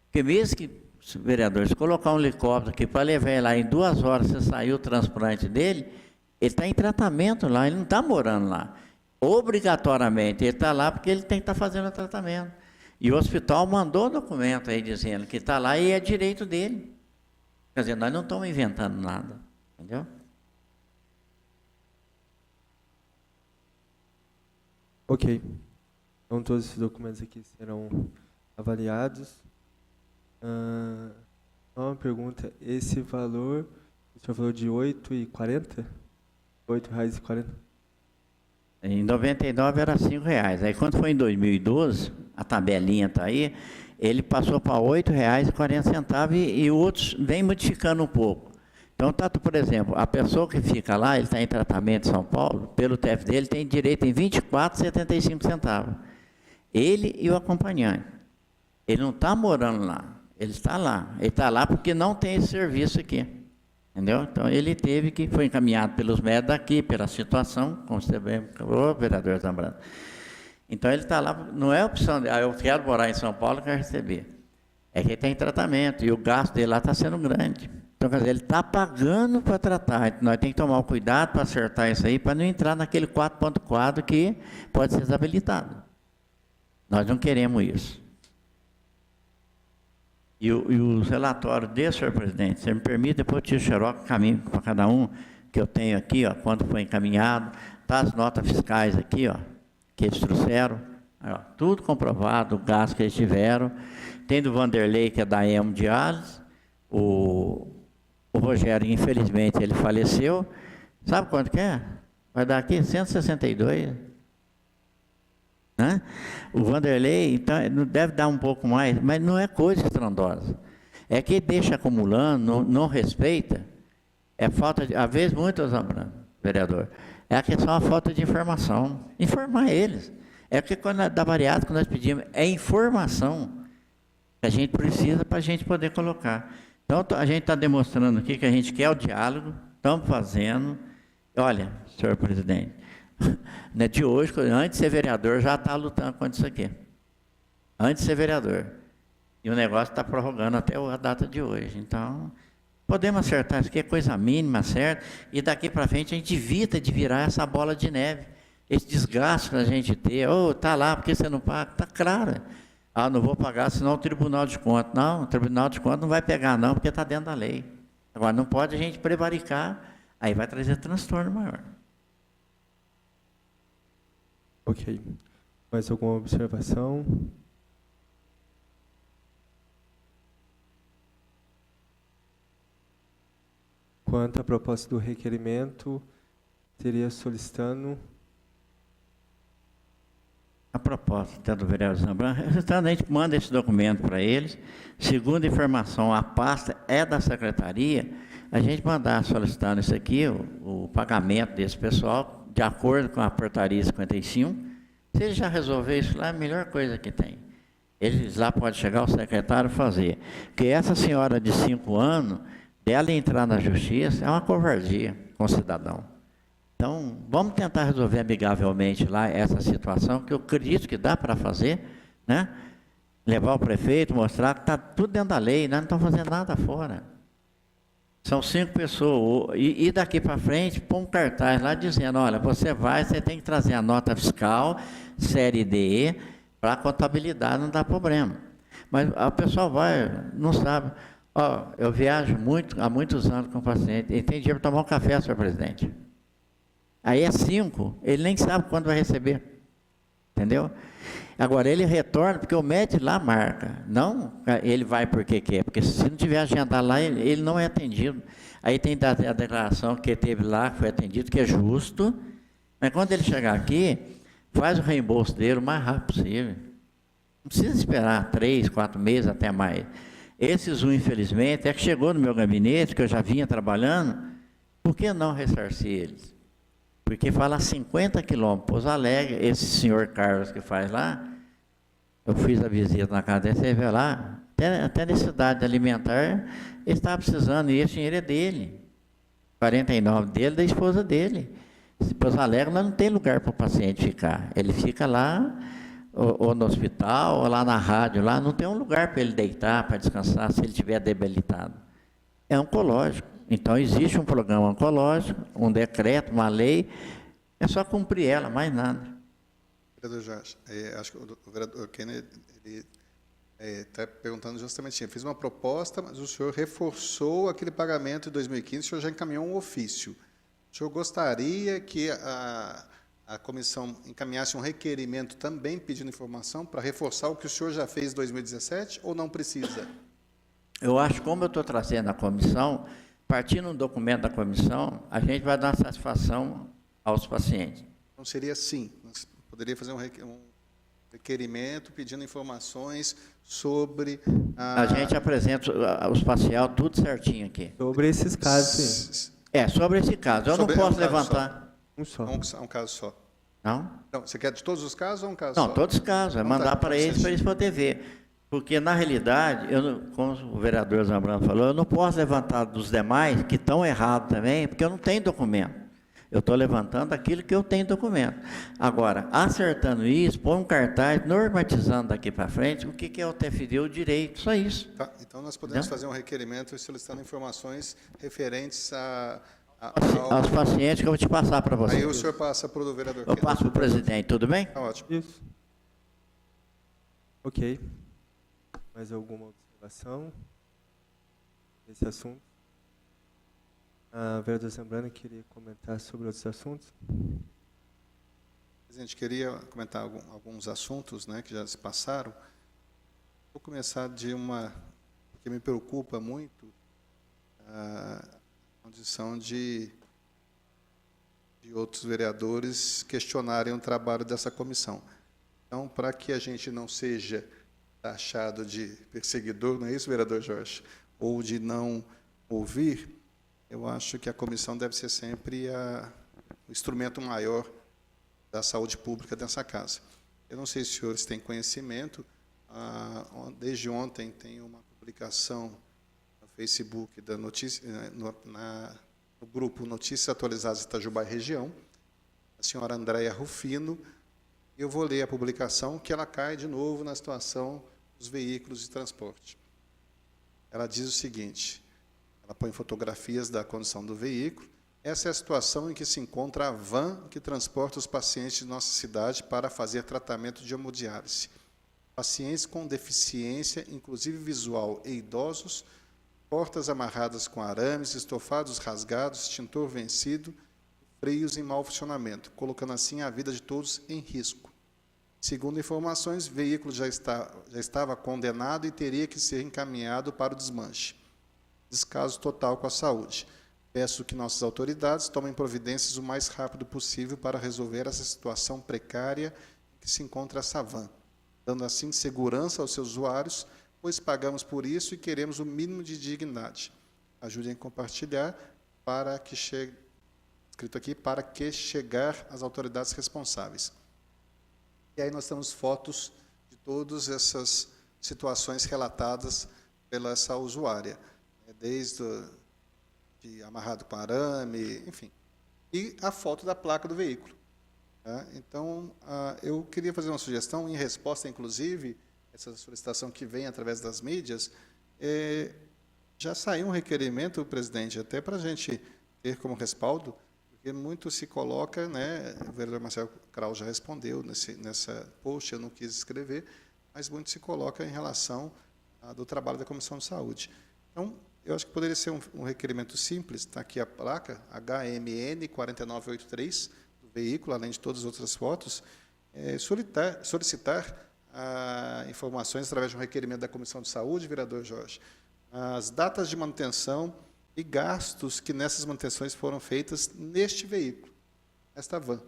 Porque mesmo que, vereador, se colocar um helicóptero aqui para levar ele lá em 2 horas, você sair o transplante dele, ele está em tratamento lá, ele não está morando lá. Obrigatoriamente, ele está lá porque ele tem que estar fazendo o tratamento. E o hospital mandou documento aí dizendo que está lá e é direito dele. Quer dizer, nós não estamos inventando nada, entendeu? Ok. Então, todos esses documentos aqui serão avaliados. Só uma pergunta. Esse valor, o senhor falou de R$ 8,40? R$ 8,40? Em 99 era R$5. Aí, quando foi em 2012, a tabelinha está aí, ele passou para R$ 8,40 e outros vem modificando um pouco. Então, por exemplo, a pessoa que fica lá, ele está em tratamento em São Paulo, pelo TFD, ele tem direito em R$ 24,75. Ele e o acompanhante. Ele não está morando lá, ele está lá. Ele está lá porque não tem esse serviço aqui. Entendeu? Então, ele foi encaminhado pelos médicos daqui, pela situação, como você bem falou, vereador Zambrano. Então, ele está lá, não é opção de, eu quero morar em São Paulo, quero receber. É que ele tem tratamento, e o gasto dele lá está sendo grande. Então, quer dizer, ele está pagando para tratar. Então, nós temos que tomar o cuidado para acertar isso aí, para não entrar naquele 4.4 que pode ser desabilitado. Nós não queremos isso. E os relatórios desse, senhor presidente, se me permite, depois eu tiro xerox, caminho para cada um, que eu tenho aqui, ó, quando foi encaminhado, tá as notas fiscais aqui, ó, que eles trouxeram, ó, tudo comprovado, o gasto que eles tiveram. Tem do Vanderlei, que é da Hemodiálise, o Rogério, infelizmente, ele faleceu. Sabe quanto que é? Vai dar aqui 162. Né? O Vanderlei, então, deve dar um pouco mais, mas não é coisa estrondosa. É que deixa acumulando, não respeita. É falta de, às vezes, muito, vereador, é que é só uma falta de informação. Informar eles. É que quando da bariátrica nós pedimos, é informação que a gente precisa para a gente poder colocar. Então, a gente está demonstrando aqui que a gente quer o diálogo, estamos fazendo. Olha, senhor presidente, não é de hoje, antes de ser vereador, já está lutando contra isso aqui. Antes de ser vereador. E o negócio está prorrogando até a data de hoje. Então, podemos acertar isso aqui, é coisa mínima, certo? E daqui para frente a gente evita de virar essa bola de neve. Esse desgaste que a gente ter, está lá, porque você não paga? Está claro. Não vou pagar, senão o Tribunal de Contas. Não, o Tribunal de Contas não vai pegar não, porque está dentro da lei. Agora, não pode a gente prevaricar, aí vai trazer transtorno maior. Ok. Mais alguma observação? Quanto à proposta do requerimento, seria solicitando... A proposta do vereador Zambrano, a gente manda esse documento para eles. Segundo informação, a pasta é da secretaria, a gente mandar solicitando isso aqui, o pagamento desse pessoal, de acordo com a portaria 55. Se ele já resolver isso lá, é a melhor coisa que tem. Eles lá podem chegar, o secretário fazer. Porque essa senhora de 5 anos, dela entrar na justiça, é uma covardia com o cidadão. Então, vamos tentar resolver amigavelmente lá essa situação, que eu acredito que dá para fazer, né? Levar o prefeito, mostrar que está tudo dentro da lei, nós não estamos fazendo nada fora. São 5 pessoas, e daqui para frente, põe um cartaz lá dizendo, olha, você tem que trazer a nota fiscal, série D, para a contabilidade, não dá problema. Mas o pessoal não sabe. Eu viajo há muitos anos com o paciente, ele tem dinheiro para tomar um café, senhor presidente. Aí é 5, ele nem sabe quando vai receber, entendeu? Agora, ele retorna porque o médico lá marca, não ele vai porque quer, porque se não tiver agendado lá, ele não é atendido. Aí tem a declaração que teve lá, que foi atendido, que é justo, mas quando ele chegar aqui, faz o reembolso dele o mais rápido possível. Não precisa esperar 3, 4 meses, até mais. Esses, infelizmente, é que chegou no meu gabinete, que eu já vinha trabalhando, por que não ressarcir eles? Porque fala 50 quilômetros, Pouso Alegre, esse senhor Carlos que faz lá, eu fiz a visita na casa dele, você vê lá, até necessidade alimentar, ele estava precisando, e esse dinheiro é dele. 49 dele, da esposa dele. Se Pouso Alegre, lá não tem lugar para o paciente ficar. Ele fica lá, ou no hospital, ou lá na rádio, lá não tem um lugar para ele deitar, para descansar, se ele estiver debilitado. É oncológico. Então, existe um programa oncológico, um decreto, uma lei, é só cumprir ela, mais nada. Vereador Jorge, acho que o vereador Kennedy está perguntando justamente isso. Fiz uma proposta, mas o senhor reforçou aquele pagamento de 2015, o senhor já encaminhou um ofício. O senhor gostaria que a comissão encaminhasse um requerimento também pedindo informação para reforçar o que o senhor já fez em 2017 ou não precisa? Eu acho que, como eu estou trazendo a comissão, partindo do documento da comissão, a gente vai dar satisfação aos pacientes. Então, seria assim, nós poderia fazer um requerimento pedindo informações sobre... A gente apresenta os parcial tudo certinho aqui. Sobre esses casos, sim. Sobre esse caso. Eu não posso levantar. Um só. Um caso só. Não? Não, você quer de todos os casos ou um caso só? Não, todos os casos. É mandar para eles poderem ver. Porque, na realidade, como o vereador Zambrano falou, eu não posso levantar dos demais que estão errados também, porque eu não tenho documento. Eu estou levantando aquilo que eu tenho documento. Agora, acertando isso, põe um cartaz normatizando daqui para frente o que é o TFD, o direito, só isso. Tá, então, nós podemos fazer um requerimento solicitando informações referentes aos pacientes que eu vou te passar para você. Aí o senhor passa para o vereador. Eu passo para o presidente, tudo bem? Tá ótimo. Isso. Ok. Mais alguma observação nesse assunto? A vereadora Zambrano queria comentar sobre outros assuntos? Presidente, queria comentar alguns assuntos, né, que já se passaram. Vou começar de uma que me preocupa muito, a condição de outros vereadores questionarem o trabalho dessa comissão. Então, para que a gente não seja taxado de perseguidor, não é isso, vereador Jorge? Ou de não ouvir, eu acho que a comissão deve ser sempre o instrumento maior da saúde pública dessa casa. Eu não sei se os senhores têm conhecimento, desde ontem tem uma publicação no Facebook da notícia, no grupo Notícias Atualizadas de Itajubá e Região, a senhora Andréia Rufino. Eu vou ler a publicação, que ela cai de novo na situação dos veículos de transporte. Ela diz o seguinte, ela põe fotografias da condição do veículo. Essa é a situação em que se encontra a van que transporta os pacientes de nossa cidade para fazer tratamento de hemodiálise. Pacientes com deficiência, inclusive visual, e idosos, portas amarradas com arames, estofados rasgados, extintor vencido, freios em mau funcionamento, colocando assim a vida de todos em risco. Segundo informações, o veículo já estava condenado e teria que ser encaminhado para o desmanche. Descaso total com a saúde. Peço que nossas autoridades tomem providências o mais rápido possível para resolver essa situação precária em que se encontra essa van, dando assim segurança aos seus usuários, pois pagamos por isso e queremos o mínimo de dignidade. Ajudem a compartilhar para que chegue, escrito aqui, para que chegar às autoridades responsáveis. E aí nós temos fotos de todas essas situações relatadas pela essa usuária, desde de amarrado com arame, enfim, e a foto da placa do veículo. Tá? Então, eu queria fazer uma sugestão, em resposta, inclusive, essa solicitação que vem através das mídias, já saiu um requerimento, presidente, até para a gente ter como respaldo, porque muito se coloca, né, o vereador Marcelo Krau já respondeu nessa post, eu não quis escrever, mas muito se coloca em relação do trabalho da Comissão de Saúde. Então, eu acho que poderia ser um requerimento simples, está aqui a placa, HMN 4983, do veículo, além de todas as outras fotos, solicitar informações através de um requerimento da Comissão de Saúde, vereador Jorge, as datas de manutenção e gastos que nessas manutenções foram feitas neste veículo, esta van.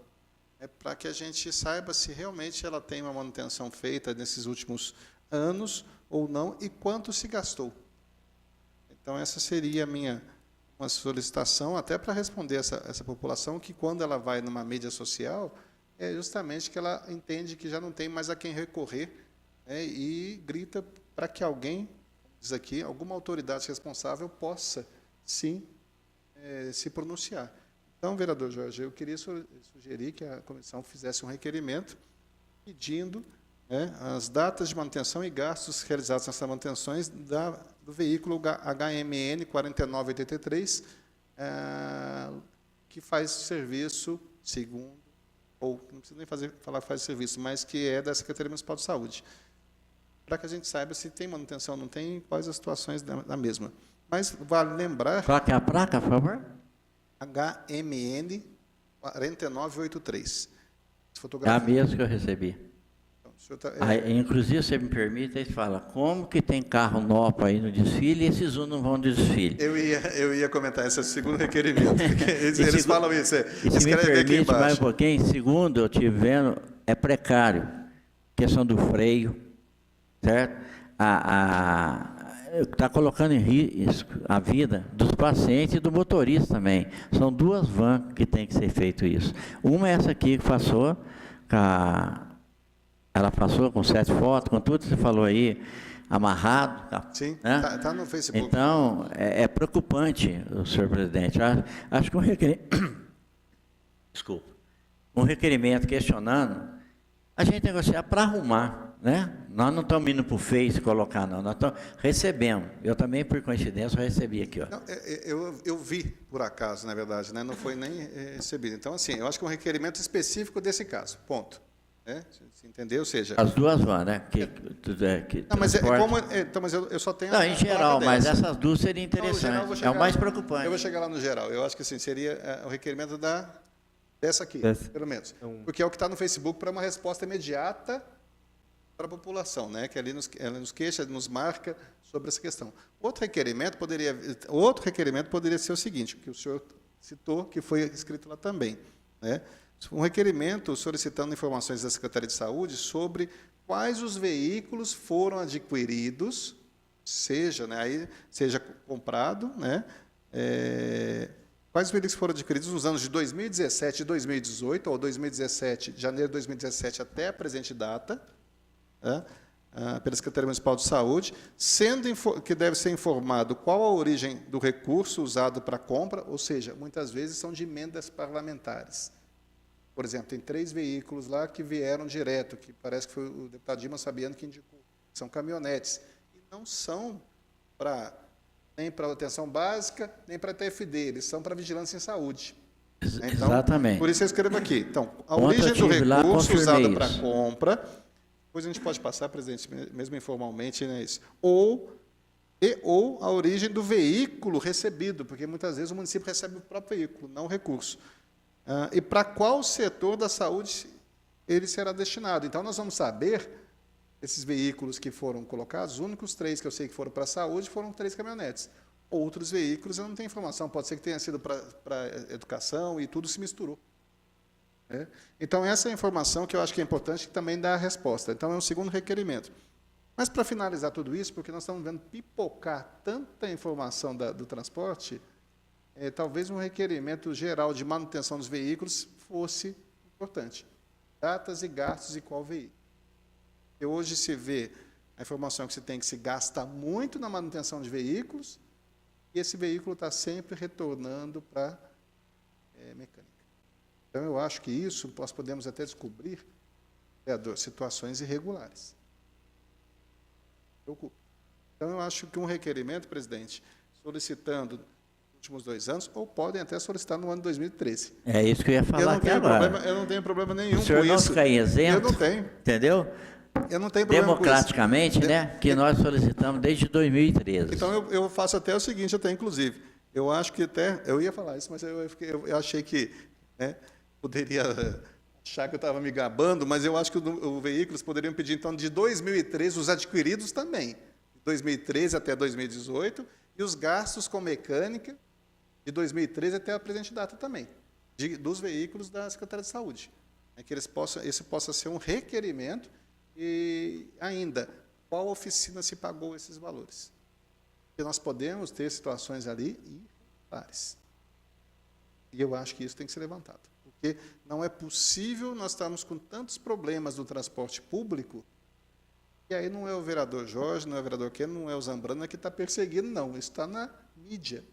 Para que a gente saiba se realmente ela tem uma manutenção feita nesses últimos anos ou não e quanto se gastou. Então, essa seria uma solicitação, até para responder essa população, que quando ela vai numa mídia social, é justamente que ela entende que já não tem mais a quem recorrer, né, e grita para que alguém, diz aqui, alguma autoridade responsável possa, sim, se pronunciar. Então, vereador Jorge, eu queria sugerir que a comissão fizesse um requerimento pedindo as datas de manutenção e gastos realizados nessas manutenções do veículo HMN 4983, que faz serviço, segundo, ou não precisa nem falar que faz serviço, mas que é da Secretaria Municipal de Saúde, para que a gente saiba se tem manutenção ou não tem, quais as situações da mesma. Mas vale lembrar... Qual que é a placa, por favor? HMN 4983. É a mesma que eu recebi. Então, o senhor tá, Inclusive, se você me permite, eles falam, como que tem carro novo aí no desfile e esses não vão no desfile? Eu ia comentar, esse é o segundo requerimento. Eles falam isso. E se me permite mais um pouquinho, segundo, eu estive vendo, é precário. Questão do freio, certo? Está colocando em risco a vida dos pacientes e do motorista também. São duas vans que tem que ser feito isso. Uma é essa aqui que passou, ela passou com 7 fotos, com tudo que você falou aí, amarrado. Sim, né? Tá no Facebook. Então, é preocupante, senhor presidente. Acho que um requerimento questionando, a gente negociar para arrumar, né? Nós não estamos indo para o Face colocar, não. Nós recebemos. Eu também, por coincidência, recebi aqui. Ó. Não, eu vi, por acaso, na verdade, né? Não foi nem recebido. Então, assim, eu acho que é um requerimento específico desse caso, ponto. Você entendeu? Ou seja... As duas vão, né? Não, mas então, mas eu só tenho... Não, em geral, mas essas duas seriam interessantes. É o mais preocupante. Eu vou chegar lá no geral. Eu acho que assim, seria o requerimento dessa aqui, pelo menos. Porque é o que está no Facebook para uma resposta imediata para a população, né? Que ela nos queixa, nos marca sobre essa questão. Outro requerimento poderia ser o seguinte, que o senhor citou, que foi escrito lá também, né? Um requerimento solicitando informações da Secretaria de Saúde sobre quais os veículos foram adquiridos, seja comprado, né? Quais veículos foram adquiridos nos anos de 2017 e 2018, ou 2017, janeiro de 2017 até a presente data, pela Secretaria Municipal de Saúde, sendo que deve ser informado qual a origem do recurso usado para a compra, ou seja, muitas vezes são de emendas parlamentares. Por exemplo, tem 3 veículos lá que vieram direto, que parece que foi o deputado Dimas Fabiano que indicou, são caminhonetes, e não são nem para atenção básica, nem para TFD, eles são para vigilância em saúde. Então, exatamente. Por isso eu escrevo aqui. Então, a origem do recurso usado para a compra, depois a gente pode passar, presidente, mesmo informalmente, né, isso. Ou a origem do veículo recebido, porque muitas vezes o município recebe o próprio veículo, não o recurso. E para qual setor da saúde ele será destinado. Então, nós vamos saber, esses veículos que foram colocados, os únicos 3 que eu sei que foram para a saúde foram 3 caminhonetes. Outros veículos eu não tenho informação, pode ser que tenha sido para educação e tudo se misturou. Então, essa é a informação que eu acho que é importante, que também dá a resposta. Então, é um segundo requerimento. Mas, para finalizar tudo isso, porque nós estamos vendo pipocar tanta informação do transporte, talvez um requerimento geral de manutenção dos veículos fosse importante. Datas e gastos e qual veículo. Porque hoje se vê a informação que se tem que se gasta muito na manutenção de veículos e esse veículo está sempre retornando para mecânica. Então, eu acho que isso nós podemos até descobrir, vereador, situações irregulares. Então, eu acho que um requerimento, presidente, solicitando nos últimos 2 anos, ou podem até solicitar no ano de 2013. É isso que eu ia falar aqui agora. Eu não tenho problema nenhum com isso. O senhor não fica isento? Eu não tenho. Entendeu? Eu não tenho problema democraticamente, com isso. né? Que nós solicitamos desde 2013. Então, eu faço até o seguinte, até inclusive, eu acho que até, eu ia falar isso, mas eu achei que poderia achar que eu estava me gabando, mas eu acho que os veículos poderiam pedir, então, de 2013, os adquiridos também, de 2013 até 2018, e os gastos com mecânica, de 2013 até a presente data também, dos veículos da Secretaria de Saúde. Que esse possa ser um requerimento e, ainda, qual oficina se pagou esses valores. Porque nós podemos ter situações ali irregulares. E eu acho que isso tem que ser levantado. Porque não é possível nós estarmos com tantos problemas do transporte público, e aí não é o vereador Jorge, não é o vereador Keno, não é o Zambrana que está perseguindo, não. Isso está na mídia.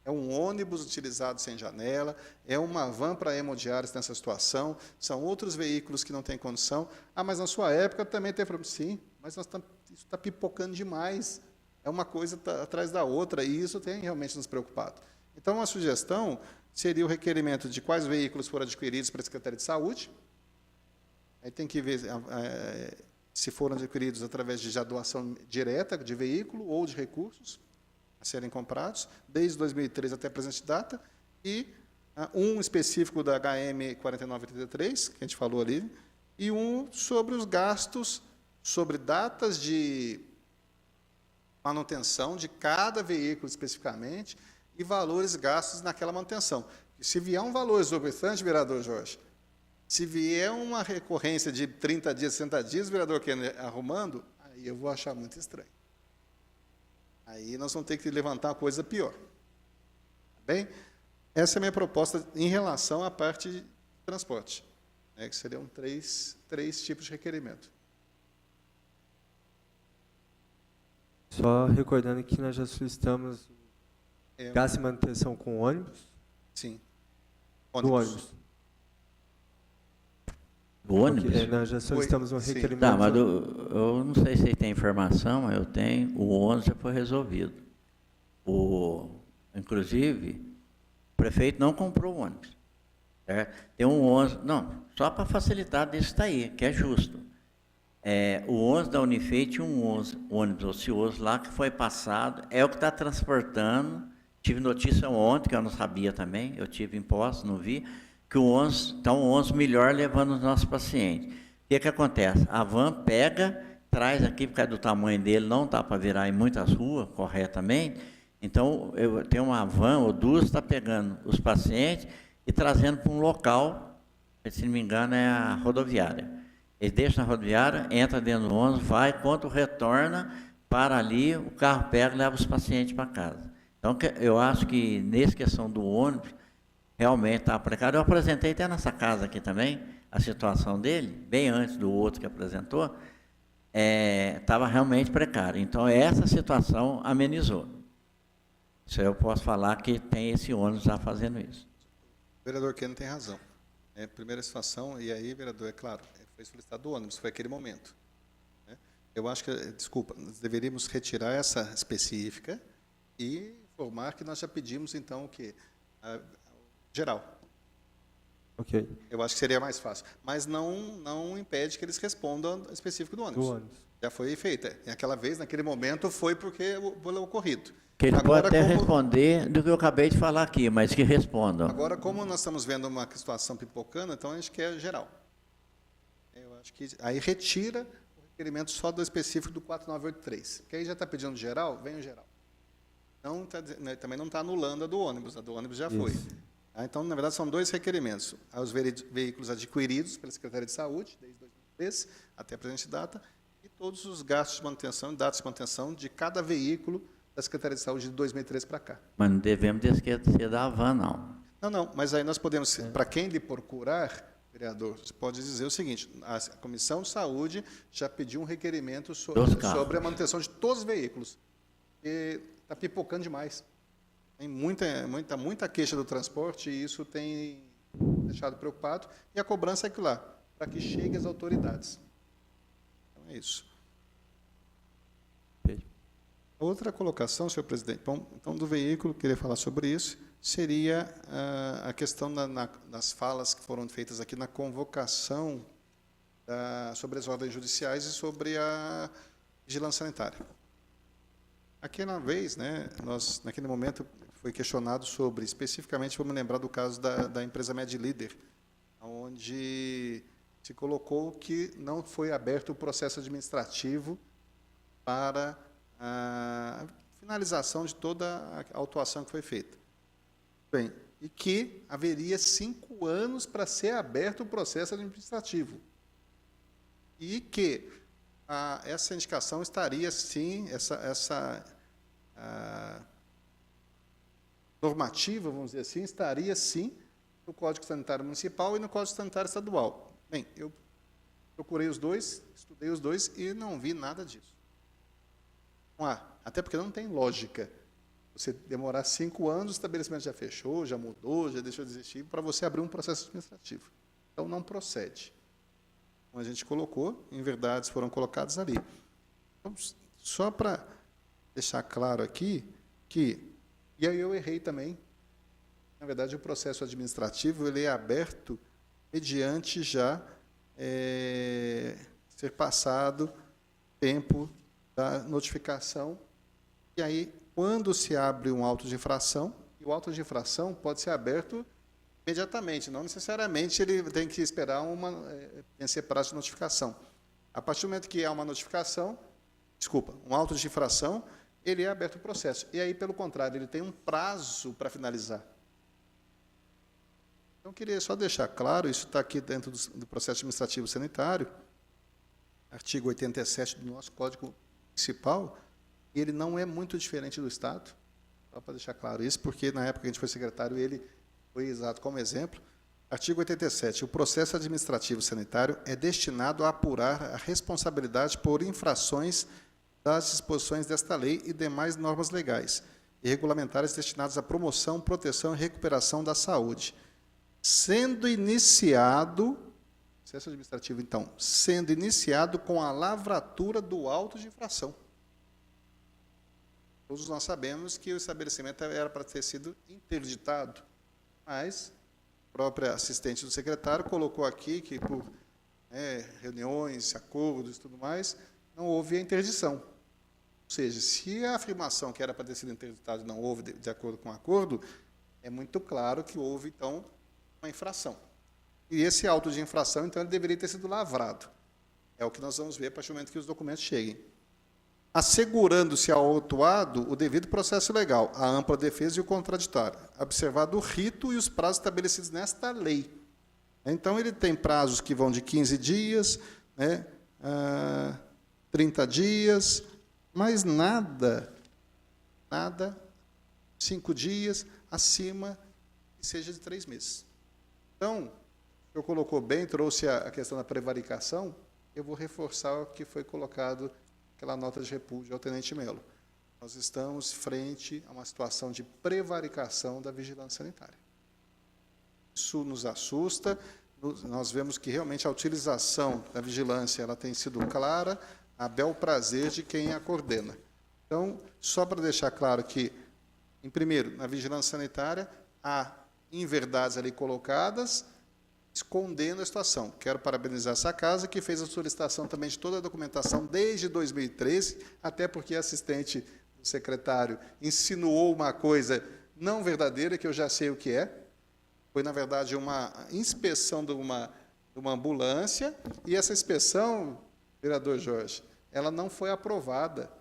É um ônibus utilizado sem janela, é uma van para hemodiálise nessa situação, são outros veículos que não têm condição. Ah, mas na sua época também teve problema. Sim, mas isso está pipocando demais. É uma coisa atrás da outra, e isso tem realmente nos preocupado. Então, a sugestão seria o requerimento de quais veículos foram adquiridos pela Secretaria de Saúde. Aí tem que ver se foram adquiridos através de já doação direta de veículo ou de recursos a serem comprados, desde 2003 até a presente data, e um específico da HM 4983, que a gente falou ali, e um sobre os gastos, sobre datas de manutenção de cada veículo especificamente e valores gastos naquela manutenção. E se vier um valor exorbitante, vereador Jorge, se vier uma recorrência de 30 dias, 60 dias, vereador Kenner arrumando, aí eu vou achar muito estranho. Aí nós vamos ter que levantar uma coisa pior. Bem, essa é a minha proposta em relação à parte de transporte, né, que seriam três tipos de requerimento. Só recordando que nós já solicitamos gasto e manutenção com ônibus. Sim. Do ônibus. Do ônibus? Porque, nós já solicitamos um Sim. requerimento. Tá, mas eu não sei se você tem informação, mas eu tenho. O 11 já foi resolvido. Inclusive, o prefeito não comprou o ônibus. Certo? Tem um 11, não, só para facilitar disso daí, que é justo. O 11 da Unifei tinha um ônibus ocioso lá que foi passado, é o que está transportando. Tive notícia ontem, que eu não sabia também, eu tive em posse, não vi, que o 11 está um 11 melhor levando os nossos pacientes. O que acontece? A van pega, traz aqui, por causa do tamanho dele, não dá para virar em muitas ruas corretamente. Então, eu tenho uma van ou duas, está pegando os pacientes e trazendo para um local, se não me engano, é a rodoviária. Eles deixam na rodoviária, entra dentro do 11, vai, quando retorna, para ali, o carro pega e leva os pacientes para casa. Então, eu acho que, nessa questão do ônibus, realmente está precário. Eu apresentei até nessa casa aqui também, a situação dele, bem antes do outro que apresentou, estava realmente precário. Então, essa situação amenizou. Isso eu posso falar que tem esse ônibus já fazendo isso. O vereador Kenner tem razão. Primeira situação, e aí, vereador, é claro, foi solicitado o ônibus, foi aquele momento. Né? Eu acho que, desculpa, nós deveríamos retirar essa específica e informar que nós já pedimos, então, o quê? Geral. Ok. Eu acho que seria mais fácil. Mas não impede que eles respondam ao específico do ônibus. Do ônibus. Já foi feita. E aquela vez, naquele momento, foi porque foi ocorrido. Que ele Agora, pode até responder do que eu acabei de falar aqui, mas que respondam. Agora, como nós estamos vendo uma situação pipocando, então a gente quer geral. Eu acho que aí retira o requerimento só do específico do 4983. Que aí já está pedindo geral, vem o geral. Não tá, também não está anulando a do ônibus já foi. Então, na verdade, são dois requerimentos. Os veículos adquiridos pela Secretaria de Saúde, desde 2013 até a presente data, e todos os gastos de manutenção e dados de manutenção de cada veículo da Secretaria de Saúde de 2013 para cá. Mas não devemos esquecer da van, não. Não, mas aí nós podemos, para quem lhe procurar, vereador, você pode dizer o seguinte: a Comissão de Saúde já pediu um requerimento sobre a manutenção de todos os veículos. E está pipocando demais. Tem muita queixa do transporte e isso tem deixado preocupado. E a cobrança é aquilo lá, para que chegue às autoridades. Então, é isso. Outra colocação, senhor presidente, então, do veículo, queria falar sobre isso, seria a questão das falas que foram feitas aqui na convocação sobre as ordens judiciais e sobre a vigilância sanitária. Aquela vez, né, naquele momento, foi questionado sobre, especificamente, vamos lembrar do caso da empresa MedLíder, onde se colocou que não foi aberto o processo administrativo para a finalização de toda a autuação que foi feita. Bem, e que haveria 5 anos para ser aberto o processo administrativo. E que essa indicação estaria, sim, essa normativa, vamos dizer assim, estaria, sim, no Código Sanitário Municipal e no Código Sanitário Estadual. Bem, eu procurei os dois, estudei os dois e não vi nada disso. Não há, até porque não tem lógica. Você demorar 5 anos, o estabelecimento já fechou, já mudou, já deixou de existir, para você abrir um processo administrativo. Então, não procede. Como a gente colocou, inverdades foram colocadas ali. Então, só para deixar claro aqui que, e aí eu errei também, na verdade, o processo administrativo ele é aberto mediante já ser passado tempo da notificação, e aí, quando se abre um auto de infração, e o auto de infração pode ser aberto imediatamente, não necessariamente ele tem que esperar vencer prazo de notificação. A partir do momento que há uma notificação, um auto de infração, ele é aberto o processo. E aí, pelo contrário, ele tem um prazo para finalizar. Então, eu queria só deixar claro, isso está aqui dentro do processo administrativo sanitário, artigo 87 do nosso Código Municipal, e ele não é muito diferente do Estado, só para deixar claro isso, porque na época que a gente foi secretário, ele foi exato como exemplo. Artigo 87, o processo administrativo sanitário é destinado a apurar a responsabilidade por infrações das disposições desta lei e demais normas legais e regulamentares destinadas à promoção, proteção e recuperação da saúde. Sendo iniciado, processo administrativo, então, sendo iniciado com a lavratura do auto de infração. Todos nós sabemos que o estabelecimento era para ter sido interditado, mas a própria assistente do secretário colocou aqui que, por reuniões, acordos e tudo mais, não houve a interdição. Ou seja, se a afirmação que era para ter sido interditado não houve de acordo com o acordo, é muito claro que houve, então, uma infração. E esse auto de infração, então, ele deveria ter sido lavrado. É o que nós vamos ver a partir do momento que os documentos cheguem. Assegurando-se ao autuado o devido processo legal, a ampla defesa e o contraditório, observado o rito e os prazos estabelecidos nesta lei. Então, ele tem prazos que vão de 15 dias, 30 dias, mas nada, 5 dias, acima que seja de 3 meses. Então, o senhor colocou bem, trouxe a questão da prevaricação, eu vou reforçar o que foi colocado aquela nota de repúdio ao tenente Melo. Nós estamos frente a uma situação de prevaricação da vigilância sanitária. Isso nos assusta, nós vemos que realmente a utilização da vigilância ela tem sido clara, a bel prazer de quem a coordena. Então, só para deixar claro que, em primeiro, na vigilância sanitária, há inverdades ali colocadas, escondendo a situação. Quero parabenizar essa casa, que fez a solicitação também de toda a documentação desde 2013, até porque a assistente do secretário insinuou uma coisa não verdadeira, que eu já sei o que é. Foi, na verdade, uma inspeção de uma ambulância, e essa inspeção, vereador Jorge, ela não foi aprovada.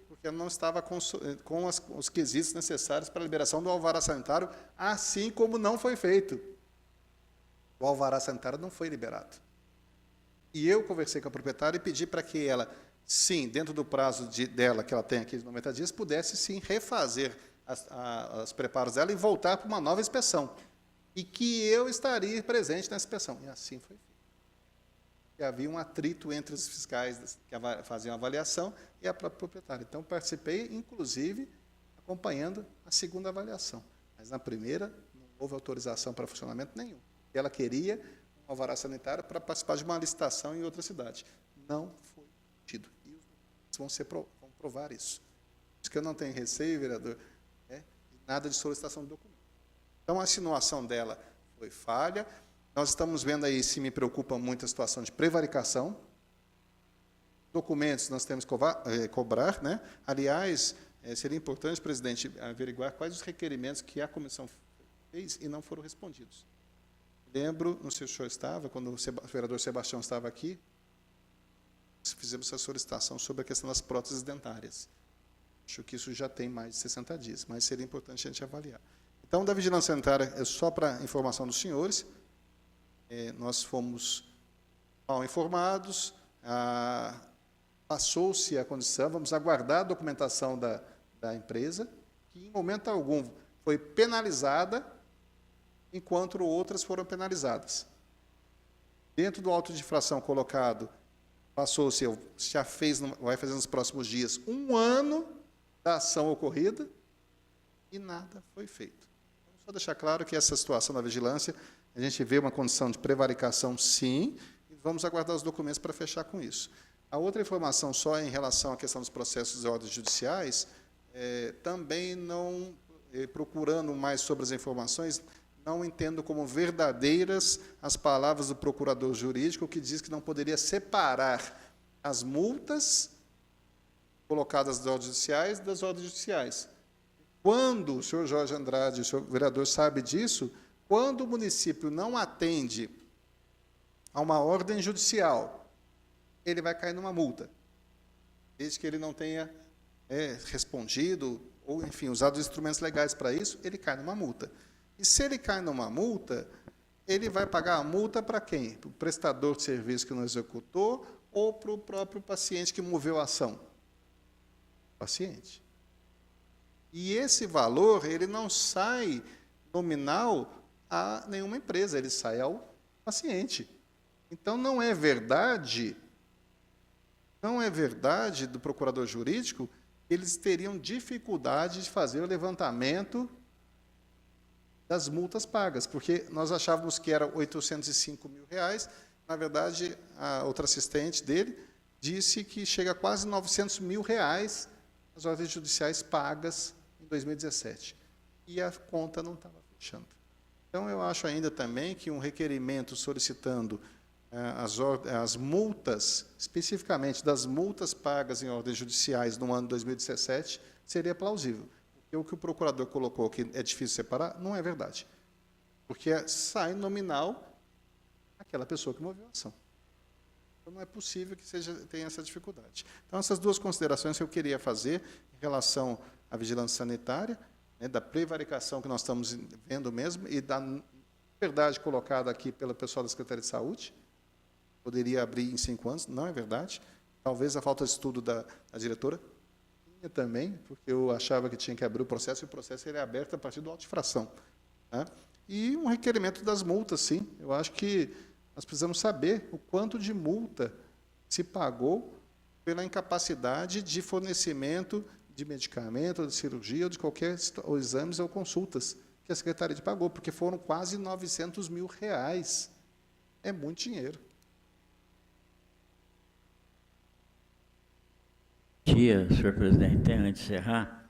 Porque ela não estava com os quesitos necessários para a liberação do alvará sanitário, assim como não foi feito. O alvará sanitário não foi liberado. E eu conversei com a proprietária e pedi para que ela, sim, dentro do prazo dela, que ela tem aqui de 90 dias, pudesse, sim, refazer os preparos dela e voltar para uma nova inspeção. E que eu estaria presente nessa inspeção. E assim foi feito. E havia um atrito entre os fiscais que faziam a avaliação e a própria proprietária. Então, participei, inclusive, acompanhando a segunda avaliação. Mas, na primeira, não houve autorização para funcionamento nenhum. Ela queria um alvará sanitário para participar de uma licitação em outra cidade. Não foi tido. E os documentos vão provar isso. Por isso que eu não tenho receio, vereador, de nada de solicitação de documento. Então, a insinuação dela foi falha. Nós estamos vendo aí, se me preocupa muito, a situação de prevaricação. Documentos nós temos que cobrar, né? Aliás, seria importante, presidente, averiguar quais os requerimentos que a comissão fez e não foram respondidos. Lembro, não sei se o senhor estava, quando o vereador Sebastião estava aqui, fizemos essa solicitação sobre a questão das próteses dentárias. Acho que isso já tem mais de 60 dias, mas seria importante a gente avaliar. Então, da vigilância sanitária, só para informação dos senhores, nós fomos mal informados, passou-se a condição, vamos aguardar a documentação da empresa, que em momento algum foi penalizada, enquanto outras foram penalizadas. Dentro do auto de infração colocado, passou-se, já fez, vai fazer nos próximos dias, 1 ano da ação ocorrida e nada foi feito. Vamos só deixar claro que essa situação da vigilância, a gente vê uma condição de prevaricação, sim, e vamos aguardar os documentos para fechar com isso. A outra informação, só em relação à questão dos processos de ordens judiciais, também não, procurando mais sobre as informações, não entendo como verdadeiras as palavras do procurador jurídico, que diz que não poderia separar as multas colocadas das ordens judiciais das ordens judiciais. Quando o senhor Jorge Andrade, o senhor vereador, sabe disso, quando o município não atende a uma ordem judicial, ele vai cair numa multa, desde que ele não tenha respondido, ou, enfim, usado os instrumentos legais para isso, ele cai numa multa. E se ele cai numa multa, ele vai pagar a multa para quem? Para o prestador de serviço que não executou ou para o próprio paciente que moveu a ação? Paciente. E esse valor, ele não sai nominal a nenhuma empresa, ele sai ao paciente. Então, não é verdade do procurador jurídico que eles teriam dificuldade de fazer o levantamento das multas pagas, porque nós achávamos que era R$ 805 mil, na verdade, a outra assistente dele disse que chega a quase R$ 900 mil as ordens judiciais pagas em 2017. E a conta não estava fechando. Então, eu acho ainda também que um requerimento solicitando as multas, especificamente das multas pagas em ordens judiciais no ano de 2017, seria plausível. Porque o que o procurador colocou, que é difícil separar, não é verdade. Porque sai nominal aquela pessoa que moveu a ação. Então, não é possível que tenha essa dificuldade. Então, essas duas considerações que eu queria fazer em relação à vigilância sanitária, da prevaricação que nós estamos vendo mesmo, e da verdade colocada aqui pelo pessoal da Secretaria de Saúde, poderia abrir em 5 anos, não é verdade. Talvez a falta de estudo da diretora, minha também, porque eu achava que tinha que abrir o processo, e o processo ele é aberto a partir do auto de infração. Né? E um requerimento das multas, sim. Eu acho que nós precisamos saber o quanto de multa se pagou pela incapacidade de fornecimento de medicamento, de cirurgia, ou de qualquer ou exames ou consultas que a Secretaria pagou, porque foram quase R$ 900 mil. É muito dinheiro. Senhor presidente, antes de encerrar,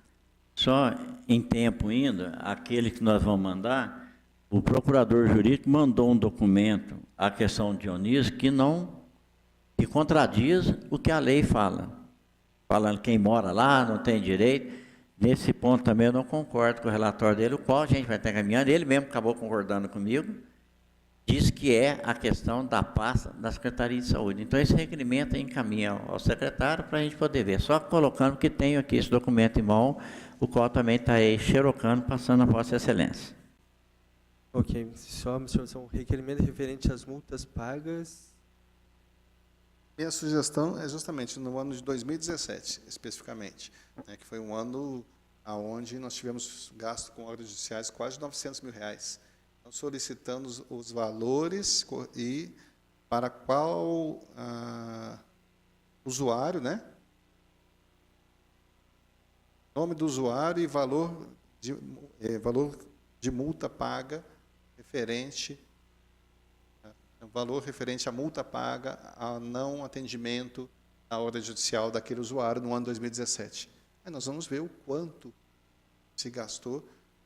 só em tempo ainda, aquele que nós vamos mandar, o procurador jurídico mandou um documento à questão de Dionísio que contradiz o que a lei fala, falando que quem mora lá não tem direito. Nesse ponto também eu não concordo com o relatório dele, o qual a gente vai estar caminhando, ele mesmo acabou concordando comigo, diz que é a questão da pasta da Secretaria de Saúde. Então, esse requerimento encaminha ao secretário para a gente poder ver. Só colocando que tenho aqui esse documento em mão, o qual também está aí xerocando, passando a Vossa Excelência. Ok, só uma observação. Requerimento referente às multas pagas. Minha sugestão é justamente no ano de 2017, especificamente, que foi um ano onde nós tivemos gasto com ordens judiciais quase R$ 900 mil. Nós solicitamos os valores e para qual usuário, nome do usuário e valor de multa paga referente, valor referente à multa paga a não atendimento à ordem judicial daquele usuário no ano 2017. Aí nós vamos ver o quanto se gastou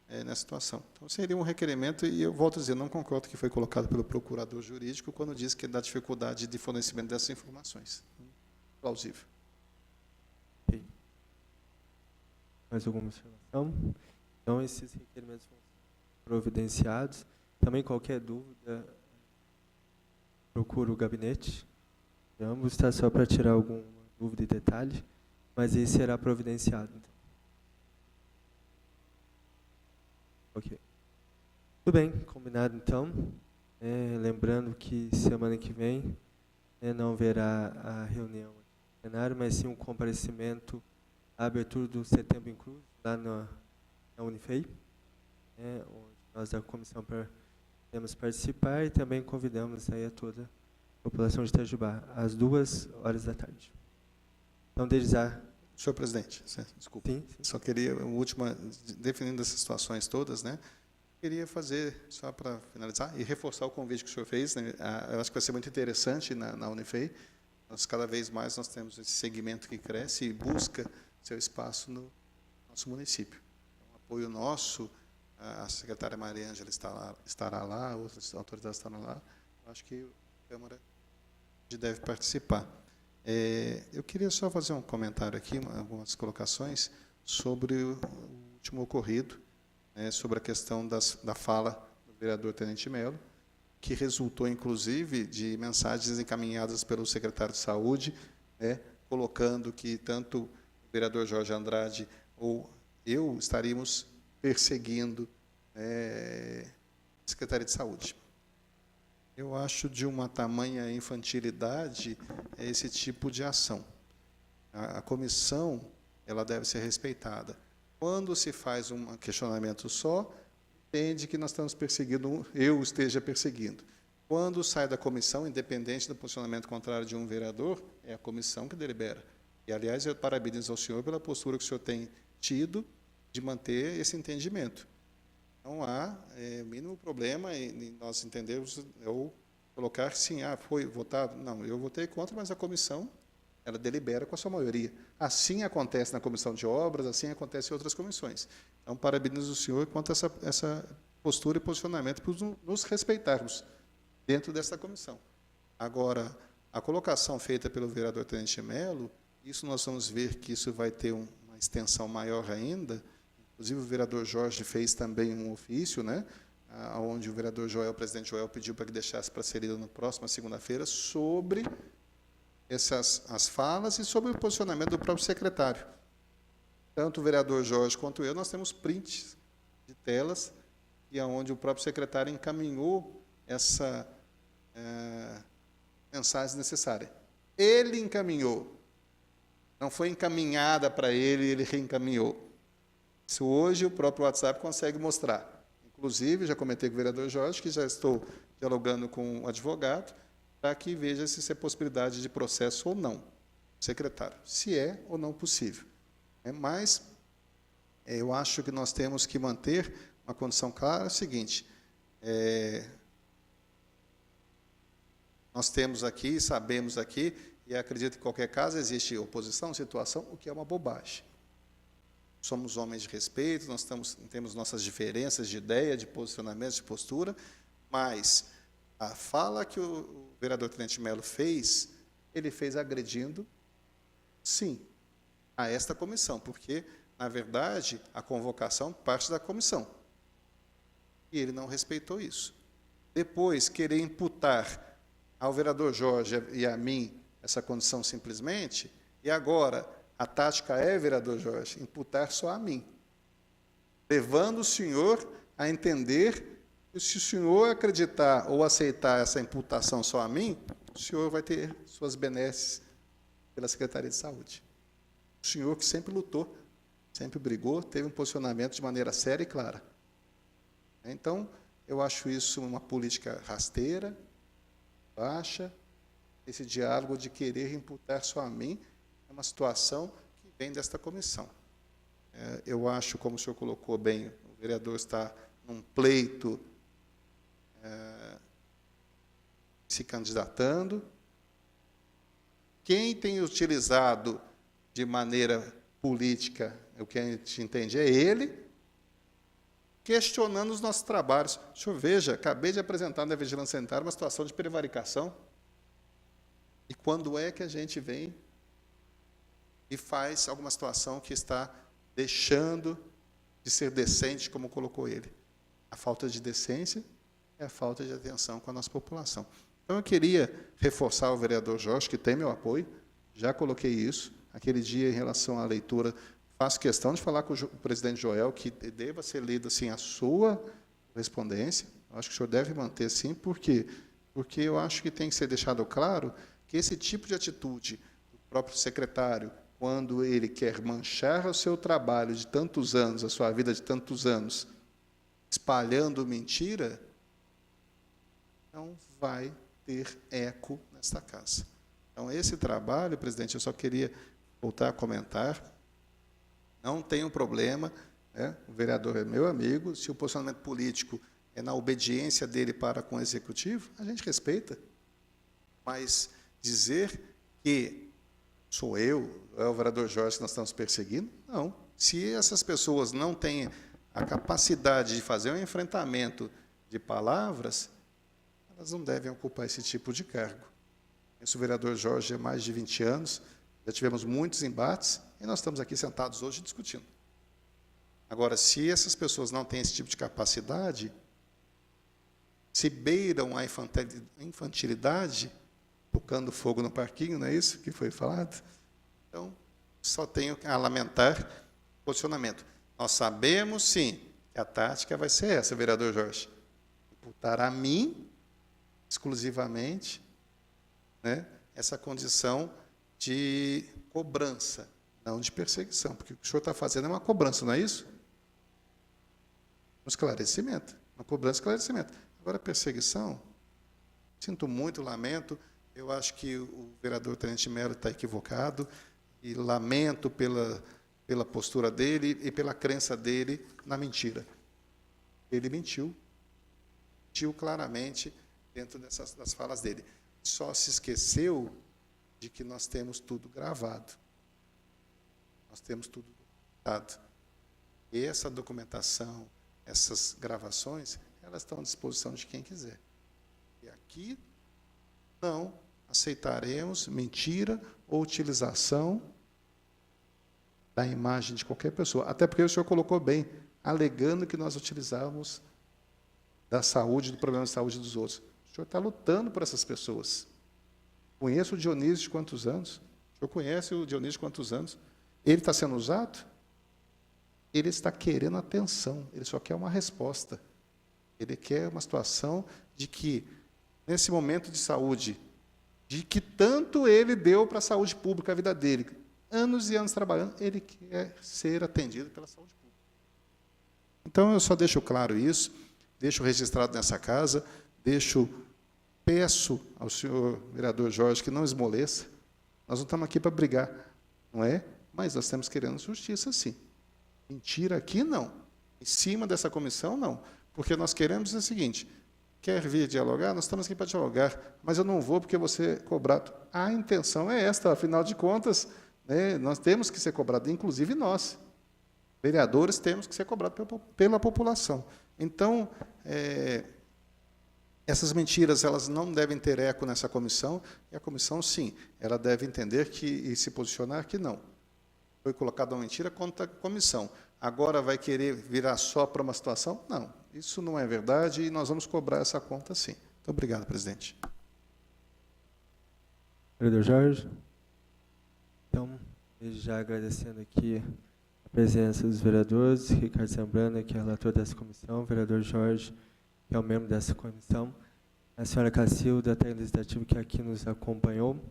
nessa situação. Então, seria um requerimento, e eu volto a dizer, não concordo que foi colocado pelo procurador jurídico quando diz que dá dificuldade de fornecimento dessas informações. Plausível. Ok. Mais alguma observação? Então, esses requerimentos vão ser providenciados. Também, qualquer dúvida, procura o gabinete de ambos, tá? Só para tirar alguma dúvida e detalhe, mas esse será providenciado. Então. Ok. Tudo bem, combinado então. Lembrando que semana que vem não haverá a reunião no plenário, mas sim um comparecimento à abertura do Setembro Incluso, lá na Unifei, onde nós da comissão podemos participar, e também convidamos aí a toda a população de Itajubá, às 14h. Então, desde já, Senhor presidente, desculpa. Sim. Só queria, definindo essas situações todas, né? Queria fazer, só para finalizar, e reforçar o convite que o senhor fez, né? Eu acho que vai ser muito interessante na Unifei. Cada vez mais nós temos esse segmento que cresce e busca seu espaço no nosso município. Então, apoio nosso, a secretária Maria Ângela estará lá, outras autoridades estarão lá. Eu acho que a Câmara deve participar. Eu queria só fazer um comentário aqui, algumas colocações sobre o último ocorrido, sobre a questão da fala do vereador Tenente Melo, que resultou, inclusive, de mensagens encaminhadas pelo secretário de Saúde, colocando que tanto o vereador Jorge Andrade ou eu estaríamos perseguindo a Secretaria de Saúde. Eu acho de uma tamanha infantilidade esse tipo de ação. A comissão, ela deve ser respeitada. Quando se faz um questionamento só, entende que nós estamos perseguindo, eu esteja perseguindo. Quando sai da comissão, independente do posicionamento contrário de um vereador, é a comissão que delibera. E, aliás, eu parabenizo ao senhor pela postura que o senhor tem tido de manter esse entendimento. Não há mínimo problema em nós entendermos ou colocar, sim, foi votado. Não, eu votei contra, mas a comissão, ela delibera com a sua maioria. Assim acontece na comissão de obras, assim acontece em outras comissões. Então, parabenizo o senhor quanto a essa postura e posicionamento para nos respeitarmos dentro dessa comissão. Agora, a colocação feita pelo vereador Tenente Melo, isso nós vamos ver que isso vai ter uma extensão maior ainda. Inclusive, o vereador Jorge fez também um ofício, onde o vereador Joel, o presidente Joel, pediu para que deixasse para ser lido na próxima segunda-feira sobre as falas e sobre o posicionamento do próprio secretário. Tanto o vereador Jorge quanto eu, nós temos prints de telas e onde o próprio secretário encaminhou essa mensagem necessária. Ele encaminhou. Não foi encaminhada para ele, ele reencaminhou. Isso hoje o próprio WhatsApp consegue mostrar. Inclusive, já comentei com o vereador Jorge, que já estou dialogando com o advogado, para que veja se é possibilidade de processo ou não, secretário, se é ou não possível. Mas eu acho que nós temos que manter uma condição clara, é o seguinte, nós temos aqui, sabemos aqui, e acredito que em qualquer caso existe oposição, situação, o que é uma bobagem. Somos homens de respeito, nós temos nossas diferenças de ideia, de posicionamento, de postura, mas a fala que o vereador Tenente Melo fez, ele fez agredindo, sim, a esta comissão, porque, na verdade, a convocação parte da comissão. E ele não respeitou isso. Depois, querer imputar ao vereador Jorge e a mim essa condição simplesmente, e agora a tática é, vereador Jorge, imputar só a mim, levando o senhor a entender que se o senhor acreditar ou aceitar essa imputação só a mim, o senhor vai ter suas benesses pela Secretaria de Saúde. O senhor que sempre lutou, sempre brigou, teve um posicionamento de maneira séria e clara. Então, eu acho isso uma política rasteira, baixa, esse diálogo de querer imputar só a mim, é uma situação que vem desta comissão. Eu acho, como o senhor colocou bem, o vereador está num pleito se candidatando. Quem tem utilizado de maneira política, o que a gente entende, é ele, questionando os nossos trabalhos. O senhor veja, acabei de apresentar na Vigilância Sanitária uma situação de prevaricação. E quando é que a gente vem e faz alguma situação que está deixando de ser decente, como colocou ele? A falta de decência é a falta de atenção com a nossa população. Então, eu queria reforçar o vereador Jorge, que tem meu apoio, já coloquei isso. Aquele dia, em relação à leitura, faço questão de falar com o presidente Joel que deva ser lida assim, a sua correspondência. Acho que o senhor deve manter, sim, porque eu acho que tem que ser deixado claro que esse tipo de atitude do próprio secretário, quando ele quer manchar o seu trabalho de tantos anos, a sua vida de tantos anos, espalhando mentira, não vai ter eco nesta casa. Então, esse trabalho, presidente, eu só queria voltar a comentar. Não tenho problema, né? O vereador é meu amigo, se o posicionamento político é na obediência dele para com o executivo, a gente respeita. Mas dizer que sou eu, é o vereador Jorge que nós estamos perseguindo, não. Se essas pessoas não têm a capacidade de fazer um enfrentamento de palavras, elas não devem ocupar esse tipo de cargo. Conheço o vereador Jorge há mais de 20 anos, já tivemos muitos embates, e nós estamos aqui sentados hoje discutindo. Agora, se essas pessoas não têm esse tipo de capacidade, se beiram a infantilidade, tocando fogo no parquinho, não é isso que foi falado? Então, só tenho a lamentar o posicionamento. Nós sabemos, sim, que a tática vai ser essa, vereador Jorge. Imputar a mim, exclusivamente, né, essa condição de cobrança, não de perseguição, porque o que o senhor está fazendo é uma cobrança, não é isso? Um esclarecimento, uma cobrança e esclarecimento. Agora, perseguição, sinto muito, lamento, eu acho que o vereador Tenente Melo está equivocado, e lamento pela postura dele e pela crença dele na mentira. Ele mentiu claramente dentro das falas dele. Só se esqueceu de que nós temos tudo gravado. Nós temos tudo documentado. E essa documentação, essas gravações, elas estão à disposição de quem quiser. E aqui não aceitaremos mentira ou utilização da imagem de qualquer pessoa. Até porque o senhor colocou bem, alegando que nós utilizávamos da saúde, do problema de saúde dos outros. O senhor está lutando por essas pessoas. Conheço o Dionísio de quantos anos? O senhor conhece o Dionísio de quantos anos? Ele está sendo usado? Ele está querendo atenção, ele só quer uma resposta. Ele quer uma situação de que, nesse momento de saúde, de que tanto ele deu para a saúde pública, a vida dele, anos e anos trabalhando, ele quer ser atendido pela saúde pública. Então, eu só deixo claro isso, deixo registrado nessa casa, peço ao senhor vereador Jorge que não esmoreça. Nós não estamos aqui para brigar, não é? Mas nós estamos querendo justiça, sim. Mentira aqui, não. Em cima dessa comissão, não. Porque nós queremos o seguinte, quer vir dialogar? Nós estamos aqui para dialogar, mas eu não vou porque você é cobrado. A intenção é esta, afinal de contas, né, nós temos que ser cobrados, inclusive nós, vereadores, temos que ser cobrados pela população. Então, essas mentiras elas não devem ter eco nessa comissão, e a comissão, sim, ela deve entender e se posicionar que não. Foi colocada uma mentira contra a comissão. Agora vai querer virar só para uma situação? Não, isso não é verdade e nós vamos cobrar essa conta, sim. Muito obrigado, presidente. Vereador Jorge. Então, desde já agradecendo aqui a presença dos vereadores, Ricardo Zambrana, que é relator dessa comissão, vereador Jorge, que é o membro dessa comissão, a senhora Cacilda, da técnica legislativa, que aqui nos acompanhou.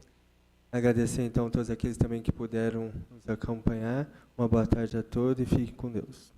Agradecer, então, a todos aqueles também que puderam nos acompanhar. Uma boa tarde a todos e fiquem com Deus.